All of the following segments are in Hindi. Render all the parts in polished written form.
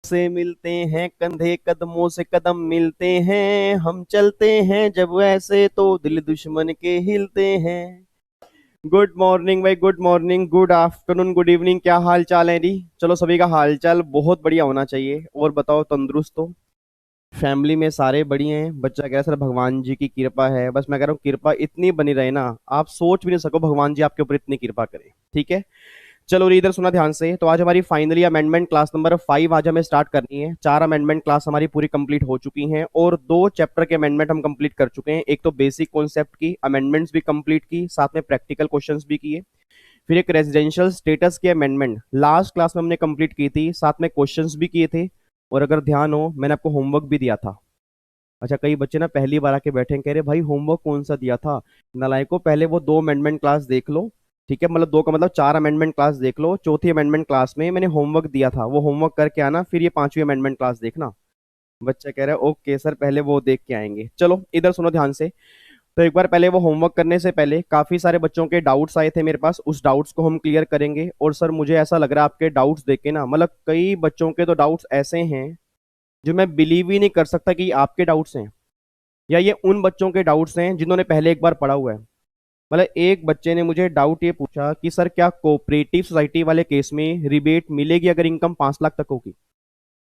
से मिलते हैं, कंधे कदमों से कदम मिलते हैं, हम चलते हैं जब ऐसे तो दिल दुश्मन के हिलते हैं। गुड मॉर्निंग भाई, good morning, good afternoon, good evening. क्या हाल चाल है जी? चलो, सभी का हाल चाल बहुत बढ़िया होना चाहिए। और बताओ, तंदुरुस्त हो? फैमिली में सारे बढ़िया हैं? बच्चा कह रहा है सर भगवान जी की कृपा है। बस मैं कह रहा हूँ कृपा इतनी बनी रहे ना, आप सोच भी नहीं सको भगवान जी आपके ऊपर इतनी कृपा करें। ठीक है, चलो इधर सुना ध्यान से। तो आज हमारी फाइनली अमेंडमेंट क्लास नंबर 5 आज हमें स्टार्ट करनी है। 4 अमेंडमेंट क्लास हमारी पूरी कंप्लीट हो चुकी हैं और 2 चैप्टर के अमेंडमेंट हम कंप्लीट कर चुके हैं। एक तो बेसिक कॉन्सेप्ट की अमेंडमेंट्स भी कंप्लीट की, साथ में प्रैक्टिकल क्वेश्चंस भी किए। फिर एक रेजिडेंशियल स्टेटस की अमेंडमेंट लास्ट क्लास में हमने कंप्लीट की थी, साथ में क्वेश्चंस भी किए थे। और अगर ध्यान हो, मैंने आपको होमवर्क भी दिया था। अच्छा, कई बच्चे ना पहली बार आके बैठे हैं, कह रहे भाई होमवर्क कौन सा दिया था? नालायको, पहले वो 2 अमेंडमेंट क्लास देख लो। ठीक है, मतलब 2 का मतलब 4 अमेंडमेंट क्लास देख लो। चौथी अमेंडमेंट क्लास में मैंने होमवर्क दिया था, वो होमवर्क करके आना, फिर ये 5वीं अमेंडमेंट क्लास देखना। बच्चा कह रहा है ओके सर, पहले वो देख के आएंगे। चलो इधर सुनो ध्यान से। तो एक बार पहले वो होमवर्क करने से पहले काफी सारे बच्चों के डाउट्स आए थे मेरे पास, उस डाउट्स को हम क्लियर करेंगे। और सर मुझे ऐसा लग रहा है आपके डाउट्स देख के ना, मतलब कई बच्चों के तो डाउट्स ऐसे हैं जो मैं बिलीव ही नहीं कर सकता कि आपके डाउट्स हैं, या ये उन बच्चों के डाउट्स हैं जिन्होंने पहले एक बार पढ़ा हुआ है। मतलब एक बच्चे ने मुझे डाउट ये पूछा कि सर क्या कोऑपरेटिव सोसाइटी वाले केस में रिबेट मिलेगी अगर इनकम 5 लाख तक होगी?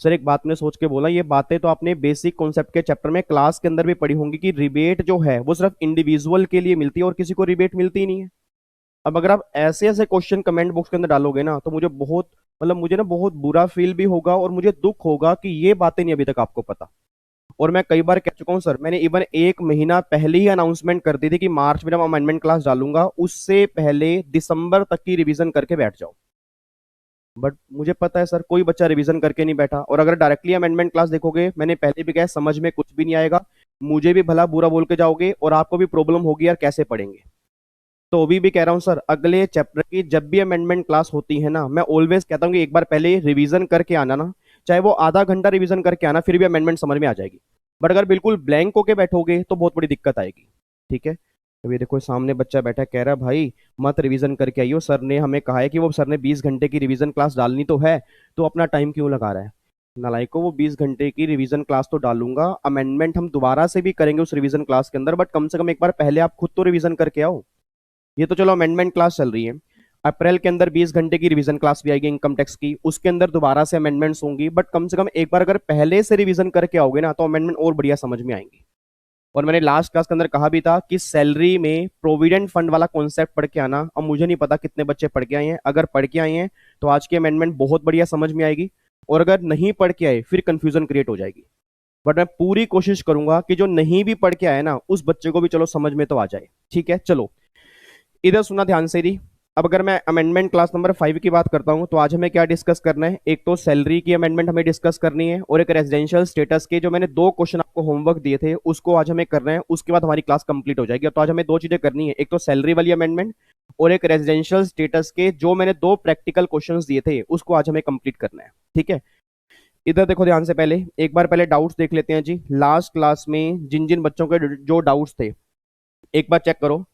सर एक बात मैंने सोच के बोला, ये बातें तो आपने बेसिक कॉन्सेप्ट के चैप्टर में क्लास के अंदर भी पढ़ी होंगी कि रिबेट जो है वो सिर्फ इंडिविजुअल के लिए मिलती है और किसी को रिबेट मिलती ही नहीं है। अब अगर आप ऐसे ऐसे क्वेश्चन कमेंट बॉक्स के अंदर डालोगे ना, तो मुझे बहुत, मतलब मुझे ना बहुत बुरा फील भी होगा और मुझे दुख होगा कि ये बातें नहीं अभी तक आपको पता। और मैं कई बार कह चुका हूं सर, मैंने इवन 1 महीना पहले ही अनाउंसमेंट कर दी थी कि मार्च में मैं अमेंडमेंट क्लास डालूंगा, उससे पहले दिसंबर तक की रिवीजन करके बैठ जाओ। बट मुझे पता है सर, कोई बच्चा रिवीजन करके नहीं बैठा। और अगर डायरेक्टली अमेंडमेंट क्लास देखोगे, मैंने पहले भी कहा, समझ में कुछ भी नहीं आएगा, मुझे भी भला बुरा बोल के जाओगे और आपको भी प्रॉब्लम होगी यार कैसे पढ़ेंगे। तो अभी भी कह रहा हूँ सर, अगले चैप्टर की जब भी अमेंडमेंट क्लास होती है ना, मैं ऑलवेज कहता हूँ कि एक बार पहले रिवीजन करके आना ना, चाहे वो आधा घंटा रिवीजन करके आना, फिर भी अमेंडमेंट समझ में आ जाएगी। बट अगर बिल्कुल ब्लैंक होके बैठोगे तो बहुत बड़ी दिक्कत आएगी। ठीक है, अभी देखो सामने बच्चा बैठा है, कह रहा है भाई मत रिवीजन करके आइयो, सर ने हमें कहा है कि वो सर ने 20 घंटे की रिवीजन क्लास डालनी तो है, तो अपना टाइम क्यों लगा रहा है? नालायको, वो 20 घंटे की रिवीजन क्लास तो डालूंगा, अमेंडमेंट हम दोबारा से भी करेंगे उस रिवीजन क्लास के अंदर, बट कम से कम एक बार पहले आप खुद तो रिवीजन करके आओ। ये तो चलो अमेंडमेंट क्लास चल रही है, अप्रैल के अंदर 20 घंटे की रिवीजन क्लास भी आएगी इनकम टैक्स की, उसके अंदर दोबारा से अमेंडमेंट्स होंगी। बट कम से कम एक बार अगर पहले से रिवीजन करके आओगे ना, तो अमेंडमेंट और बढ़िया समझ में आएंगी। और मैंने लास्ट क्लास के अंदर कहा भी था कि सैलरी में प्रोविडेंट फंड वाला कॉन्सेप्ट पढ़ के आना। अब मुझे नहीं पता कितने बच्चे पढ़ के आए हैं, अगर पढ़ के आए हैं तो आज की अमेंडमेंट बहुत बढ़िया समझ में आएगी, और अगर नहीं पढ़ के आए फिर कंफ्यूजन क्रिएट हो जाएगी। बट मैं पूरी कोशिश करूंगा कि जो नहीं भी पढ़ के आए ना, उस बच्चे को भी चलो समझ में तो आ जाए। ठीक है, चलो इधर सुना ध्यान से दी। अब अगर मैं अमेंडमेंट क्लास नंबर 5 की बात करता हूं, तो आज हमें क्या डिस्कस करना है? एक तो सैलरी की अमेंडमेंट हमें डिस्कस करनी है, और एक रेजिडेंशियल स्टेटस के जो मैंने 2 क्वेश्चन आपको होमवर्क दिए थे उसको आज हमें करना है। उसके बाद हमारी क्लास कंप्लीट हो जाएगी। तो आज हमें 2 चीजें करनी है, एक तो सैलरी वाली अमेंडमेंट, और एक रेजिडेंशियल स्टेटस के जो मैंने 2 प्रैक्टिकल क्वेश्चन दिए थे उसको आज हमें कंप्लीट करना है। ठीक है, इधर देखो ध्यान से, पहले एक बार पहले डाउट्स देख लेते हैं जी। लास्ट क्लास में जिन जिन बच्चों के जो डाउट्स थे, एक बार चेक करो।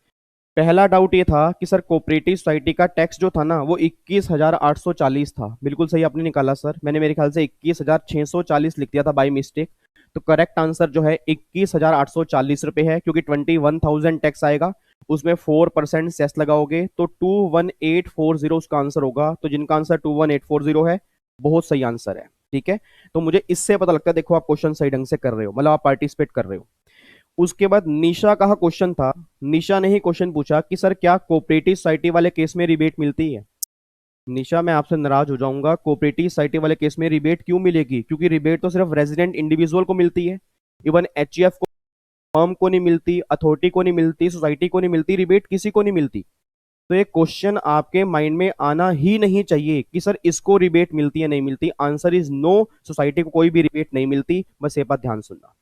पहला डाउट ये था कि सर कोऑपरेटिव सोसाइटी का टैक्स जो था ना वो 21,840 था। बिल्कुल सही आपने निकाला सर, मैंने मेरे ख्याल से 21,640 लिख दिया था बाय मिस्टेक। तो करेक्ट आंसर जो है 21,840 रुपए है, क्योंकि 21,000 टैक्स आएगा, उसमें 4% सेस लगाओगे तो 21,840 उसका आंसर होगा। तो जिनका आंसर 21,840 है, बहुत सही आंसर है। ठीक है, तो मुझे इससे पता लगता है देखो आप क्वेश्चन सही ढंग से कर रहे हो, मतलब आप पार्टिसिपेट कर रहे हो। उसके बाद निशा का क्वेश्चन था, निशा ने ही क्वेश्चन पूछा कि सर क्या कोऑपरेटिव सोसाइटी वाले केस में रिबेट मिलती है? निशा, मैं आपसे नाराज हो जाऊंगा, कोऑपरेटिव सोसाइटी वाले केस में रिबेट क्यों मिलेगी? क्योंकि रिबेट तो सिर्फ रेजिडेंट इंडिविजुअल को मिलती है, इवन एचईएफ को, फर्म को नहीं मिलती, अथॉरिटी को नहीं मिलती, सोसाइटी को नहीं मिलती, रिबेट किसी को नहीं मिलती। तो ये क्वेश्चन आपके माइंड में आना ही नहीं चाहिए कि सर इसको रिबेट मिलती है नहीं मिलती। आंसर इज नो, सोसाइटी को कोई भी रिबेट नहीं मिलती। बस ये बात ध्यान सुनना।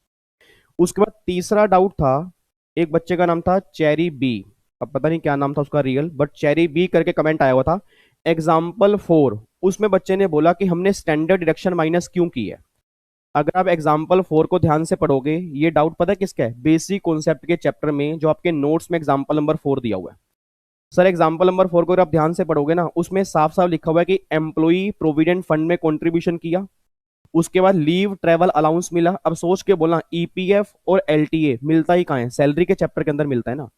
उसके बाद तीसरा डाउट था, एक बच्चे का नाम था चेरी बी, अब पता नहीं क्या नाम था उसका रियल, बट चेरी बी करके कमेंट आया हुआ था एग्जाम्पल 4। उसमें बच्चे ने बोला कि हमने स्टैंडर्ड डिडक्शन माइनस क्यों की है? अगर आप एग्जाम्पल 4 को ध्यान से पढ़ोगे, ये डाउट पता है किसका है? बेसिक कॉन्सेप्ट के चैप्टर में जो आपके नोट्स में एग्जाम्पल नंबर 4 दिया हुआ है। सर एग्जाम्पल नंबर 4 को अगर आप ध्यान से पढ़ोगे ना, उसमें साफ साफ लिखा हुआ है कि एम्प्लॉई प्रोविडेंट फंड में कॉन्ट्रीब्यूशन किया, उसके बाद लीव ट्रेवल अलाउंस मिला। अब सोच के बोलना ईपीएफ और एलटीए मिलता ही कहाँ है, सैलरी के चैप्टर के अंदर मिलता है ना।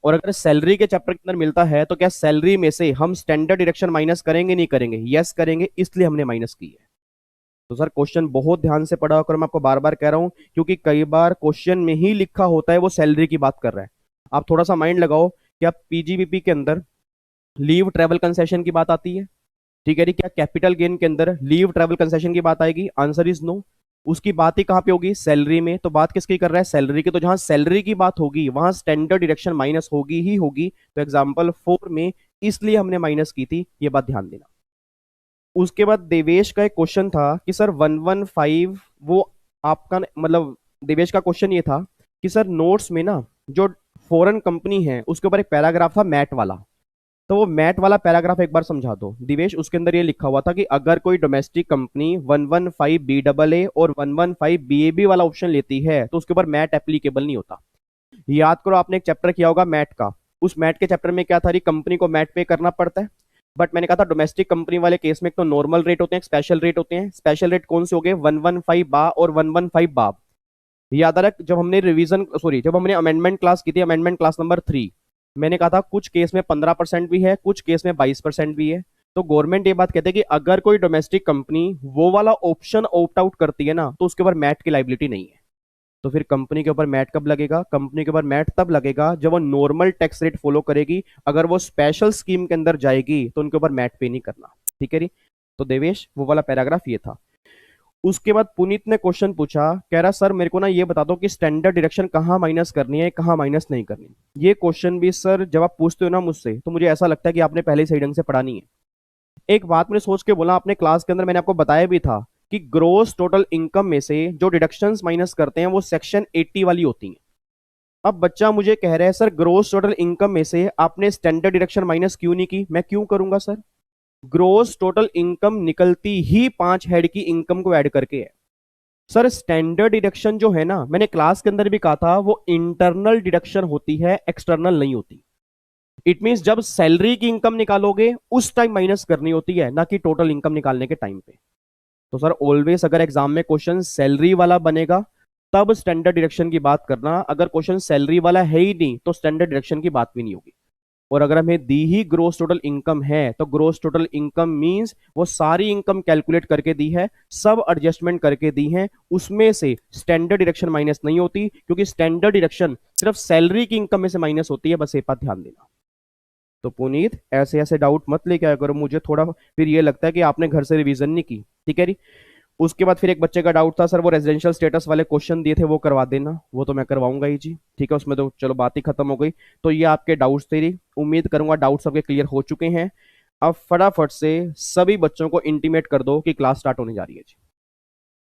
और अगर सैलरी के चैप्टर के अंदर मिलता है तो क्या सैलरी में से हम स्टैंडर्ड डिडक्शन माइनस करेंगे नहीं करेंगे? यस करेंगे, इसलिए हमने माइनस की है। तो सर क्वेश्चन बहुत ध्यान से पढ़ा कर, मैं आपको बार बार कह रहा हूं, क्योंकि कई बार क्वेश्चन में ही लिखा होता है वो सैलरी की बात कर रहा है। आप थोड़ा सा माइंड लगाओ कि आप पीजीबीपी के अंदर लीव ट्रेवल कंसेशन की बात आती है, ठीक है जी, क्या कैपिटल गेन के अंदर लीव ट्रेवल कंसेशन की बात आएगी? Answer is no. उसकी बात ही कहां पे होगी? सैलरी में। तो बात किसकी कर रहा है? सैलरी की। तो जहां सैलरी की बात होगी वहां स्टैंडर्ड डिडक्शन माइनस होगी ही होगी। तो एग्जांपल 4 में इसलिए हमने माइनस की थी, ये बात ध्यान देना। उसके बाद देवेश का एक क्वेश्चन था कि सर 115 वो आपका मतलब देवेश का क्वेश्चन ये था कि सर नोट्स में ना जो फॉरेन कंपनी है उसके ऊपर एक पैराग्राफ था मैट वाला, तो वो मैट वाला पैराग्राफ एक बार समझा दो दिवेश। उसके अंदर ये लिखा हुआ था कि अगर कोई domestic company 115 B double A और 115 बी ए बी वाला ऑप्शन लेती है तो उसके ऊपर मैट एप्लीकेबल नहीं होता। याद करो, आपने एक चैप्टर किया होगा मैट का, उस मैट के चैप्टर में क्या था? कंपनी को मैट पे करना पड़ता है। बट मैंने कहा था डोमेस्टिक कंपनी वाले केस में एक तो नॉर्मल रेट होते हैं, स्पेशल रेट होते हैं। स्पेशल रेट कौन से हो गए? 115 बा और 115 बाब। याद रख, जब हमने रिवीजन सॉरी जब हमने अमेंडमेंट क्लास की थी, अमेंडमेंट क्लास नंबर 3, मैंने कहा था कुछ केस में 15% भी है, कुछ केस में 22% भी है। तो गवर्नमेंट ये बात कहते हैं कि अगर कोई डोमेस्टिक कंपनी वो वाला ऑप्शन ऑप्ट आउट करती है ना तो उसके ऊपर मैट की लाइबिलिटी नहीं है। तो फिर कंपनी के ऊपर मैट कब लगेगा? कंपनी के ऊपर मैट तब लगेगा जब वो नॉर्मल टैक्स रेट फॉलो करेगी। अगर वो स्पेशल स्कीम के अंदर जाएगी तो उनके ऊपर मैट पे नहीं करना, ठीक है जी। तो देवेश वो वाला पैराग्राफ ये था। उसके बाद पुनीत ने क्वेश्चन पूछा, कह रहा सर मेरे को ना ये बता दो कि स्टैंडर्ड डिडक्शन कहाँ माइनस करनी है, कहाँ माइनस नहीं करनी। ये क्वेश्चन भी सर जब आप पूछते हो ना मुझसे तो मुझे ऐसा लगता है कि आपने पहले ही सही ढंग से पढ़ा नहीं है। एक बात मैंने सोच के बोला, आपने क्लास के अंदर मैंने आपको बताया भी था कि ग्रोस टोटल इनकम में से जो डिडक्शंस माइनस करते हैं वो सेक्शन 80 वाली होती हैं। अब बच्चा मुझे कह रहा है सर ग्रोस टोटल इनकम में से आपने स्टैंडर्ड डिडक्शन माइनस क्यों नहीं की? मैं क्यों करूंगा सर? ग्रोस टोटल इनकम निकलती ही 5 हेड की इनकम को ऐड करके है। सर स्टैंडर्ड डिडक्शन जो है ना, मैंने क्लास के अंदर भी कहा था, वो इंटरनल डिडक्शन होती है, एक्सटर्नल नहीं होती। इट मींस जब सैलरी की इनकम निकालोगे उस टाइम माइनस करनी होती है, ना कि टोटल इनकम निकालने के टाइम पे। तो सर ऑलवेज अगर एग्जाम में क्वेश्चन सैलरी वाला बनेगा तब स्टैंडर्ड डिडक्शन की बात करना, अगर क्वेश्चन सैलरी वाला है ही नहीं तो स्टैंडर्ड डिडक्शन की बात भी नहीं होगी। और अगर हमें दी ही ग्रोस टोटल इनकम है तो ग्रोस टोटल इनकम मींस वो सारी इनकम कैलकुलेट करके दी है, सब एडजस्टमेंट करके दी है, उसमें से स्टैंडर्ड डिडक्शन माइनस नहीं होती, क्योंकि स्टैंडर्ड डिडक्शन सिर्फ सैलरी की इनकम में से माइनस होती है। बस ये बात ध्यान देना। तो पुनीत ऐसे ऐसे डाउट मत लेके आया करो, मुझे थोड़ा फिर ये लगता है कि आपने घर से रिवीजन नहीं की, ठीक है जी। उसके बाद फिर एक बच्चे का डाउट था सर वो रेजिडेंशियल स्टेटस वाले क्वेश्चन दिए थे वो करवा देना, वो तो मैं करवाऊंगा ही जी, ठीक है। उसमें तो चलो बात ही खत्म हो गई। तो ये आपके डाउट्स थे, उम्मीद करूंगा डाउट्स सबके क्लियर हो चुके हैं। अब फटाफट से सभी बच्चों को इंटीमेट कर दो कि क्लास स्टार्ट होने जा रही है जी,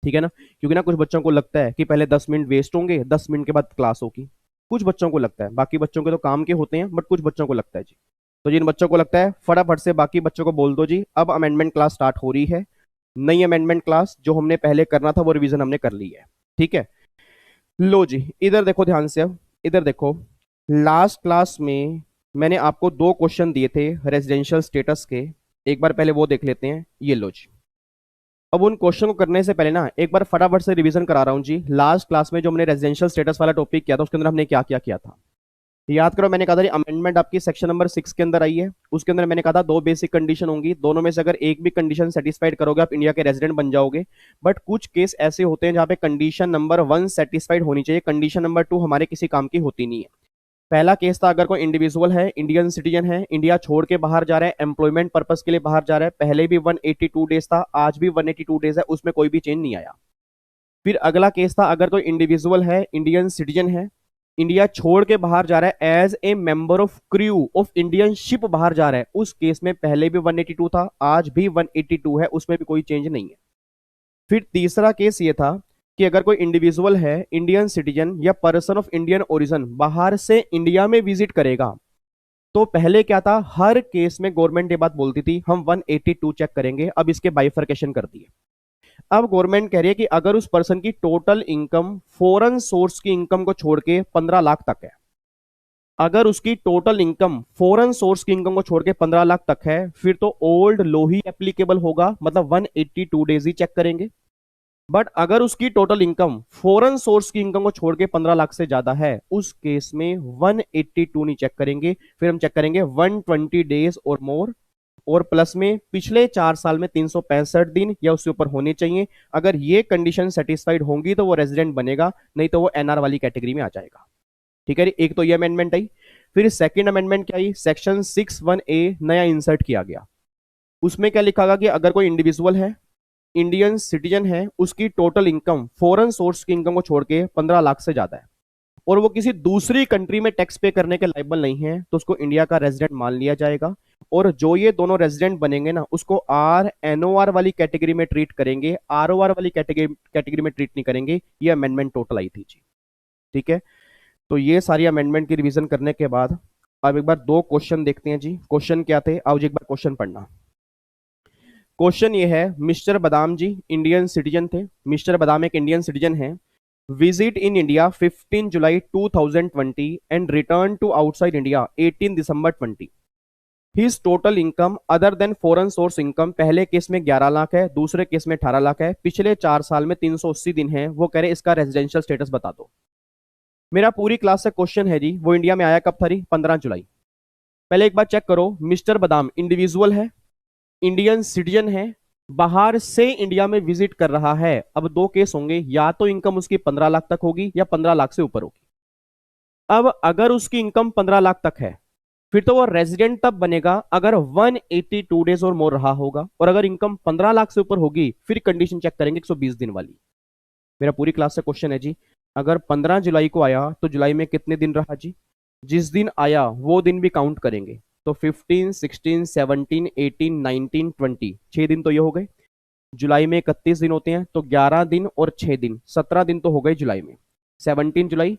ठीक है ना। क्योंकि ना कुछ बच्चों को लगता है कि पहले 10 मिनट वेस्ट होंगे, 10 मिनट के बाद क्लास होगी। कुछ बच्चों को लगता है, बाकी बच्चों के तो काम के होते हैं, बट कुछ बच्चों को लगता है जी। तो जिन बच्चों को लगता है फटाफट से बाकी बच्चों को बोल दो जी अब अमेंडमेंट क्लास स्टार्ट हो रही है। नई अमेंडमेंट क्लास जो हमने पहले करना था वो रिवीजन हमने कर ली है, ठीक है। लो जी इधर देखो ध्यान से, अब इधर देखो, लास्ट क्लास में मैंने आपको 2 क्वेश्चन दिए थे रेजिडेंशियल स्टेटस के, एक बार पहले वो देख लेते हैं। ये लो जी, अब उन क्वेश्चन को करने से पहले ना एक बार फटाफट से रिवीजन करा रहा हूं जी। लास्ट क्लास में जो हमने रेजिडेंशियल स्टेटस वाला टॉपिक किया था उसके अंदर हमने क्या क्या किया था याद करो। मैंने कहा था अमेंडमेंट आपकी सेक्शन नंबर 6 के अंदर आई है, उसके अंदर मैंने कहा था 2 बेसिक कंडीशन होंगी, दोनों में से अगर एक भी कंडीशन सेटिस्फाइड करोगे आप इंडिया के रेजिडेंट बन जाओगे। बट कुछ केस ऐसे होते हैं जहां पे कंडीशन नंबर 1 सेटिस्फाइड होनी चाहिए, कंडीशन नंबर 2 हमारे किसी काम की होती नहीं है। पहला केस था अगर कोई इंडिविजुअल है, इंडियन सिटीजन है, इंडिया छोड़ के बाहर जा रहा है, एम्प्लॉयमेंट पर्पज के लिए बाहर जा रहा है, पहले भी 182 डेज था, आज भी 182 डेज है, उसमें कोई भी चेंज नहीं आया। फिर अगला केस था अगर कोई इंडिविजुअल है, इंडियन सिटीजन है, इंडिया छोड़ के बाहर जा रहा है, as a member of crew of Indian ship बाहर जा रहा है, उस केस में पहले भी 182 था, आज भी 182 है, उसमें भी कोई चेंज नहीं है। फिर तीसरा केस ये था कि अगर कोई इंडिविजुअल है, इंडियन सिटीजन या पर्सन ऑफ इंडियन ओरिजिन बाहर से इंडिया में विजिट करेगा, तो पहले क्या था, हर केस में गवर्नमेंट ये बात बोलती थी हम 182 चेक करेंगे, अब इसके बाइफर्केशन कर दिए। अब गवर्नमेंट कह रही है कि अगर उस पर्सन की टोटल इनकम फॉरेन सोर्स की इनकम को छोड़ के 15 लाख तक है, अगर उसकी टोटल इनकम फॉरेन सोर्स की इनकम को छोड़ के 15 लाख तक है, फिर तो ओल्ड लॉ ही एप्लीकेबल होगा, मतलब 182 डेज ही चेक करेंगे। बट अगर उसकी टोटल इनकम फॉरेन सोर्स की इनकम को छोड़ के 15 लाख से ज्यादा है, उस केस में 182 नहीं चेक करेंगे, फिर हम चेक करेंगे 120 डेज और मोर, और प्लस में पिछले 4 साल में 365 दिन या उससे ऊपर होने चाहिए। अगर ये कंडीशन सेटिस्फाइड होंगी तो वो रेजिडेंट बनेगा, नहीं तो वो एनआर वाली कैटेगरी में आ जाएगा। ठीक है, एक तो ये अमेंडमेंट आई। फिर सेकंड अमेंडमेंट क्या आई, सेक्शन 61A नया इंसर्ट किया गया। उसमें क्या लिखा गया कि अगर कोई इंडिविजुअल है, इंडियन सिटीजन है, उसकी टोटल इनकम फॉरेन सोर्स की इनकम को छोड़ के 15 लाख से ज्यादा है और वो किसी दूसरी कंट्री में टैक्स पे करने के लायबल नहीं है, तो उसको इंडिया का रेजिडेंट मान लिया जाएगा। और जो ये दोनों रेजिडेंट बनेंगे ना, उसको NOR वाली कैटेगरी में ट्रीट करेंगे, ROR वाली कैटेगरी में ट्रीट नहीं करेंगे। ये अमेंडमेंट टोटल आई थी जी। ठीक है, तो ये सारी अमेंडमेंट की रिवीजन करने के बाद अब एक बार दो क्वेश्चन देखते हैं जी। क्वेश्चन क्या थे, आओ जी एक बार क्वेश्चन पढ़ना। क्वेश्चन ये है, mister Badam ji Indian citizen थे, मिस्टर बादाम एक इंडियन सिटीजन है, visit in India 15 July 2020 and return to outside India 18 December 20। His total income other than foreign source income, पहले केस में 11 लाख है, दूसरे केस में 18 लाख है, पिछले 4 साल में 380 दिन है। वो कह रहे इसका रेजिडेंशियल स्टेटस बता दो। मेरा पूरी क्लास से क्वेश्चन है जी, वो इंडिया में आया कब था, 15 जुलाई। पहले एक बार चेक करो, मिस्टर बादाम इंडिविजुअल है, इंडियन सिटीजन है, बाहर से इंडिया में विजिट कर रहा है। अब दो केस होंगे, या तो इनकम उसकी 15 लाख तक होगी या 15 लाख से ऊपर होगी। अब अगर उसकी इनकम 15 लाख तक है, फिर तो वो रेजिडेंट तब बनेगा अगर 182 डेज और मोर रहा होगा, और अगर इनकम 15 लाख से ऊपर होगी फिर कंडीशन चेक करेंगे 120 दिन वाली। मेरा पूरी क्लास से क्वेश्चन है जी, अगर 15 जुलाई को आया तो जुलाई में कितने दिन रहा जी, जिस दिन आया वो दिन भी काउंट करेंगे। तो 15, 16, 17, 18, 19, 20, 6 दिन तो ये हो गए। जुलाई में 31 दिन होते हैं, तो 11 दिन और 6 दिन 17 दिन तो हो गए जुलाई में। 17 जुलाई,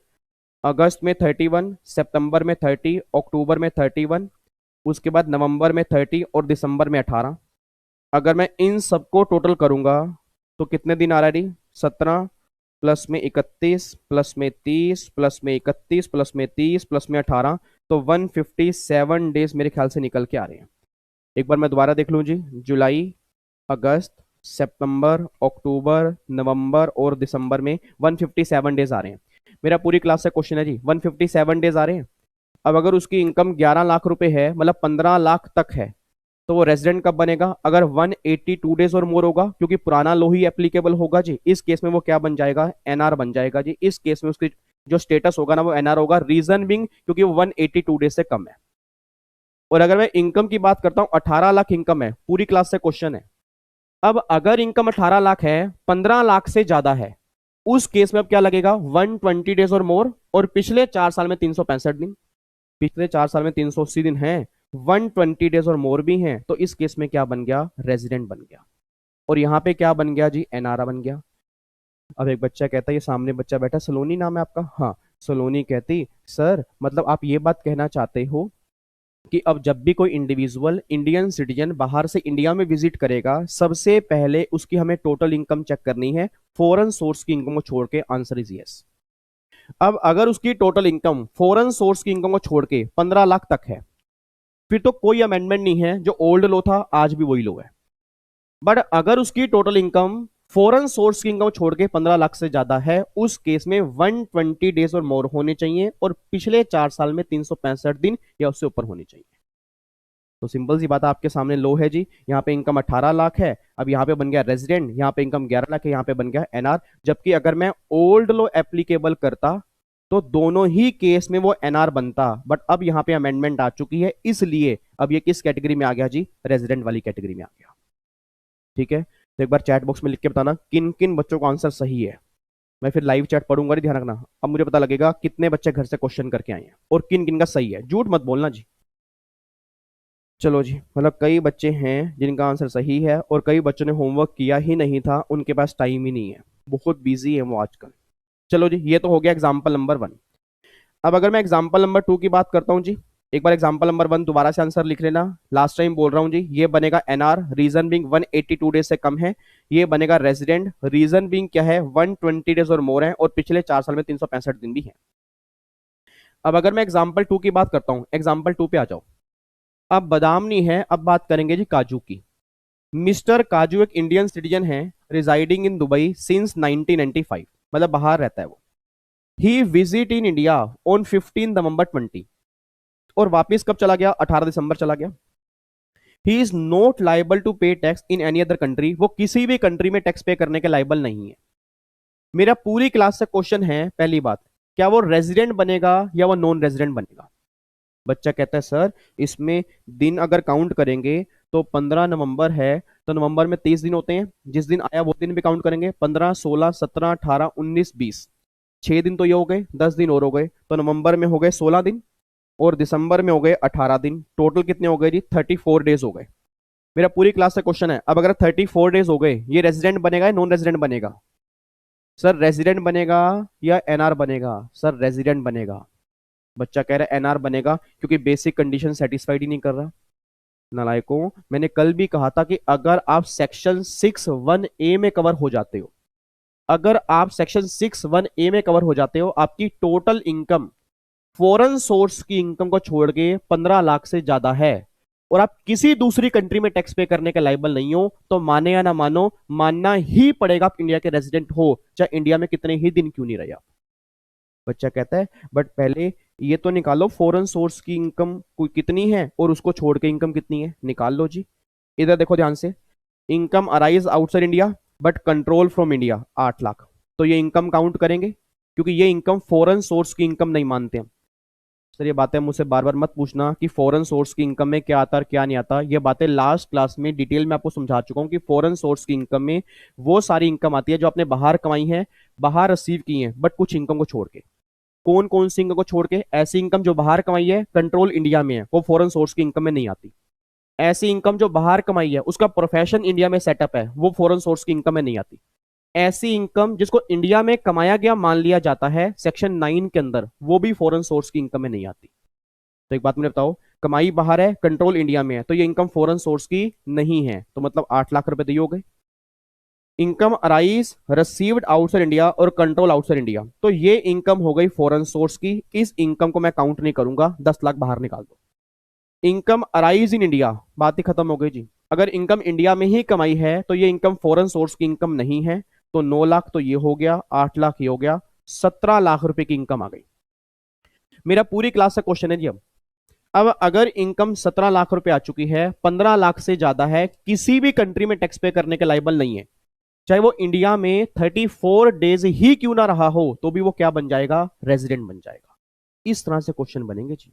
अगस्त में 31, सितंबर में 30, अक्टूबर में 31, उसके बाद नवंबर में 30 और दिसंबर में 18। अगर मैं इन सबको टोटल करूंगा तो कितने दिन आ रहा है, 17 प्लस में 31 प्लस में 30 प्लस में 31 प्लस में 30 प्लस में 18, तो 157 डेज मेरे ख्याल से निकल के आ रहे हैं। एक बार मैं दोबारा देख लूं जी, जुलाई, अगस्त, सितंबर, अक्टूबर, नवंबर और दिसंबर में 157 डेज आ रहे हैं। मेरा पूरी क्लास से क्वेश्चन है जी, 157 डेज आ रहे हैं। अब अगर उसकी इनकम 11 लाख रुपए है, मतलब 15 लाख तक है, तो वो रेजिडेंट कब बनेगा, अगर 182 डेज और मोर होगा, क्योंकि पुराना लॉ ही एप्लीकेबल होगा जी। इस केस में वो क्या बन जाएगा, एनआर बन जाएगा जी। इस केस में उसकी जो स्टेटस होगा ना वो एनआर होगा, रीजन बिंग क्योंकि वो 182 डेज से कम है। और अगर मैं इनकम की बात करता हूं, 18 लाख इनकम है, पूरी क्लास से क्वेश्चन है। अब अगर इनकम 18 लाख है, 15 लाख से ज्यादा है, उस केस में अब क्या लगेगा, 120 डेज और मोर, और पिछले 4 साल में 365 दिन, पिछले 4 साल में 380 दिन है, 120 डेज और मोर भी हैं, तो इस केस में क्या बन गया, रेजिडेंट बन गया। और यहां पे क्या बन गया जी, एनआरआ बन गया। अब एक बच्चा कहता है, ये सामने बच्चा बैठा, सलोनी नाम है आपका, हाँ। सलोनी कहती, सर मतलब आप ये बात कहना चाहते हो कि अब जब भी कोई इंडिविजुअल इंडियन सिटीजन बाहर से इंडिया में विजिट करेगा, सबसे पहले उसकी हमें टोटल इनकम चेक करनी है, फॉरेन सोर्स की इनकम को छोड़ के, आंसर इज यस। अब अगर उसकी टोटल इनकम फॉरेन सोर्स की इनकम को छोड़ के 15 लाख तक है, फिर तो कोई अमेंडमेंट नहीं है, जो ओल्ड लो था आज भी वही लो है। बट अगर उसकी टोटल इनकम फॉरेन सोर्स की इनकम छोड़ के 15 लाख से ज्यादा है, उस केस में 120 डेज और मोर होने चाहिए, और पिछले 4 साल में 365 दिन या उससे ऊपर होने चाहिए। तो सिंपल सी बात आपके सामने लो है जी। यहाँ पे इनकम 18 लाख है, अब यहाँ पे बन गया रेजिडेंट, यहाँ पे इनकम 11 लाख है, यहाँ पे बन गया एनआर। जबकि अगर मैं ओल्ड लो एप्लीकेबल करता तो दोनों ही केस में वो एनआर बनता, बट अब यहाँ पे अमेंडमेंट आ चुकी है, इसलिए अब ये किस कैटेगरी में आ गया जी, रेजिडेंट वाली कैटेगरी में आ गया। ठीक है, तो एक बार चैट बॉक्स में लिख के बताना किन किन बच्चों का आंसर सही है। मैं फिर लाइव चैट पढ़ूंगा, ध्यान रखना। अब मुझे पता लगेगा कितने बच्चे घर से क्वेश्चन करके आए हैं और किन किन का सही है, झूठ मत बोलना जी। चलो जी, मतलब कई बच्चे हैं जिनका आंसर सही है और कई बच्चों ने होमवर्क किया ही नहीं था, उनके पास टाइम ही नहीं है, बहुत बिजी है वो आजकल। चलो जी, ये तो हो गया एग्जाम्पल नंबर 1। अब अगर मैं एग्जाम्पल नंबर 2 की बात करता हूँ जी, एक बार एग्जाम्पल नंबर 1 दोबारा से आंसर लिख लेना, लास्ट टाइम बोल रहा हूँ जी। ये बनेगा एनआर, रीजन बिंग 182 डेज से कम है। ये बनेगा रेजिडेंट, रीजन बिंग क्या है, 120 डेज और मोर है, और पिछले 4 साल में 365 दिन भी है। अब अगर मैं एग्जाम्पल 2 की बात करता हूँ, एग्जाम्पल 2 पे आ जाओ। अब बादाम नहीं है, अब बात करेंगे जी काजू की। मिस्टर काजू एक इंडियन सिटीजन है, रिजाइडिंग इन दुबई सिंस 1995, मतलब बाहर रहता है वो। ही विजिट इन इंडिया ऑन 15 नवंबर 20, और वापिस कब चला गया? 18 दिसंबर चला गया। He is not liable to pay tax in any other country, वो किसी भी कंट्री में टैक्स पे करने के लाइबल नहीं है। मेरा पूरी क्लास से क्वेश्चन है, पहली बात, क्या वो रेजिडेंट बनेगा या वो नॉन रेजिडेंट बनेगा? बच्चा कहता है सर इसमें दिन अगर काउंट करेंगे तो 15 नवंबर है, तो नवंबर में 30 दिन होते हैं, जिस दिन आया वो दिन भी काउंट करेंगे, 15, 16, 17, 18, 19, 20, 6 दिन तो ये हो गए, 10 दिन और हो गए, तो नवंबर में हो गए 16 दिन और दिसंबर में हो गए 18 दिन। टोटल कितने हो गए जी? 34 डेज हो गए। मेरा पूरी क्लास से क्वेश्चन है, अब अगर 34 डेज हो गए, ये रेजिडेंट बनेगा या नॉन रेजिडेंट बनेगा? सर रेजिडेंट बनेगा या एनआर बनेगा? सर रेजिडेंट बनेगा। बच्चा कह रहा है एनआर बनेगा क्योंकि बेसिक कंडीशन सेटिस्फाइड ही नहीं कर रहा। नालायकों, मैंने कल भी कहा था कि अगर आप सेक्शन 6(1)(a) में कवर हो जाते हो, अगर आप सेक्शन 6(1)(a) में कवर हो जाते हो, आपकी टोटल इनकम फॉरेन सोर्स की इनकम को छोड़ के 15 लाख से ज्यादा है, और आप किसी दूसरी कंट्री में टैक्स पे करने के लायबल नहीं हो, तो माने या ना मानो, मानना ही पड़ेगा आप इंडिया के रेजिडेंट हो, चाहे इंडिया में कितने ही दिन क्यों नहीं रहे आप। बच्चा कहता है बट पहले ये तो निकालो फॉरेन सोर्स की इनकम कोई कितनी है और उसको छोड़ के इनकम कितनी है, निकाल लो जी। इधर देखो ध्यान से, income arise outside India but control from India 8 lakh, तो ये इनकम काउंट करेंगे क्योंकि ये इनकम फॉरेन सोर्स की इनकम नहीं मानते हम। सर ये बातें मुझसे बार बार मत पूछना कि फॉरेन सोर्स की इनकम में क्या आता है क्या नहीं आता, ये बातें लास्ट क्लास में डिटेल में आपको समझा चुका हूं कि फॉरेन सोर्स की इनकम में वो सारी इनकम आती है जो आपने बाहर कमाई है, बाहर रिसीव की है, बट कुछ इनकम को छोड़ के। कौन कौन सी इनकम को छोड़ के? ऐसी इनकम जो बाहर कमाई है, कंट्रोल इंडिया में है, वो फॉरेन सोर्स की इनकम में नहीं आती। ऐसी इनकम जो बाहर कमाई है, उसका प्रोफेशन इंडिया में सेटअप है, वो फॉरेन सोर्स की इनकम में नहीं आती। ऐसी इनकम जिसको इंडिया में कमाया गया मान लिया जाता है सेक्शन 9 के अंदर, वो भी फॉरेन सोर्स की इनकम में नहीं आती। तो एक बात मुझे बताओ, कमाई बाहर है, कंट्रोल इंडिया में है, तो ये इनकम फॉरेन सोर्स की नहीं है, तो मतलब 8 लाख रुपए तो ये हो गए। Income arise received outside India और कंट्रोल आउटसाइड इंडिया, तो ये इनकम हो गई फॉरेन सोर्स की, इस इनकम को मैं काउंट नहीं करूंगा, 10 लाख बाहर निकाल दो। इनकम अराइज इन इंडिया, बात ही खत्म हो गई जी। अगर इनकम इंडिया में ही कमाई है तो ये इनकम फॉरेन सोर्स की इनकम नहीं है, तो 9 लाख तो ये हो गया, 8 लाख ये हो गया, 17 लाख रुपए की इनकम आ गई। मेरा पूरी क्लास का क्वेश्चन है जी। अब अगर इनकम 17 लाख रुपए आ चुकी है, 15 लाख से ज्यादा है, किसी भी कंट्री में टैक्स पे करने के लायबल नहीं है, चाहे वो इंडिया में 34 डेज ही क्यों ना रहा हो, तो भी वो क्या बन जाएगा? रेजिडेंट बन जाएगा। इस तरह से क्वेश्चन बनेंगे जी।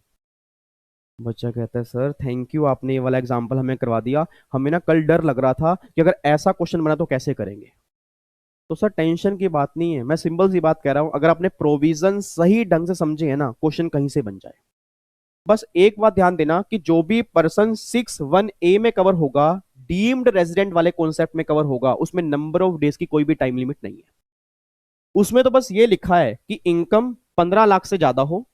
बच्चा कहता है सर थैंक यू, आपने ये वाला एग्जाम्पल हमें करवा दिया, हमें ना कल डर लग रहा था कि अगर ऐसा क्वेश्चन बना तो कैसे करेंगे। तो सर टेंशन की बात नहीं है, मैं सिंपल सी बात कह रहा हूं, अगर आपने प्रोविजन सही ढंग से समझे है ना, क्वेश्चन कहीं से बन जाए। बस एक बात ध्यान देना कि जो भी पर्सन 6(1)(a) में कवर होगा, डीम्ड रेजिडेंट वाले कॉन्सेप्ट में कवर होगा, उसमें नंबर ऑफ डेज की कोई भी टाइम लिमिट नहीं है। उसमें तो बस ये लिखा है कि इनकम 15 लाख से ज्यादा हो,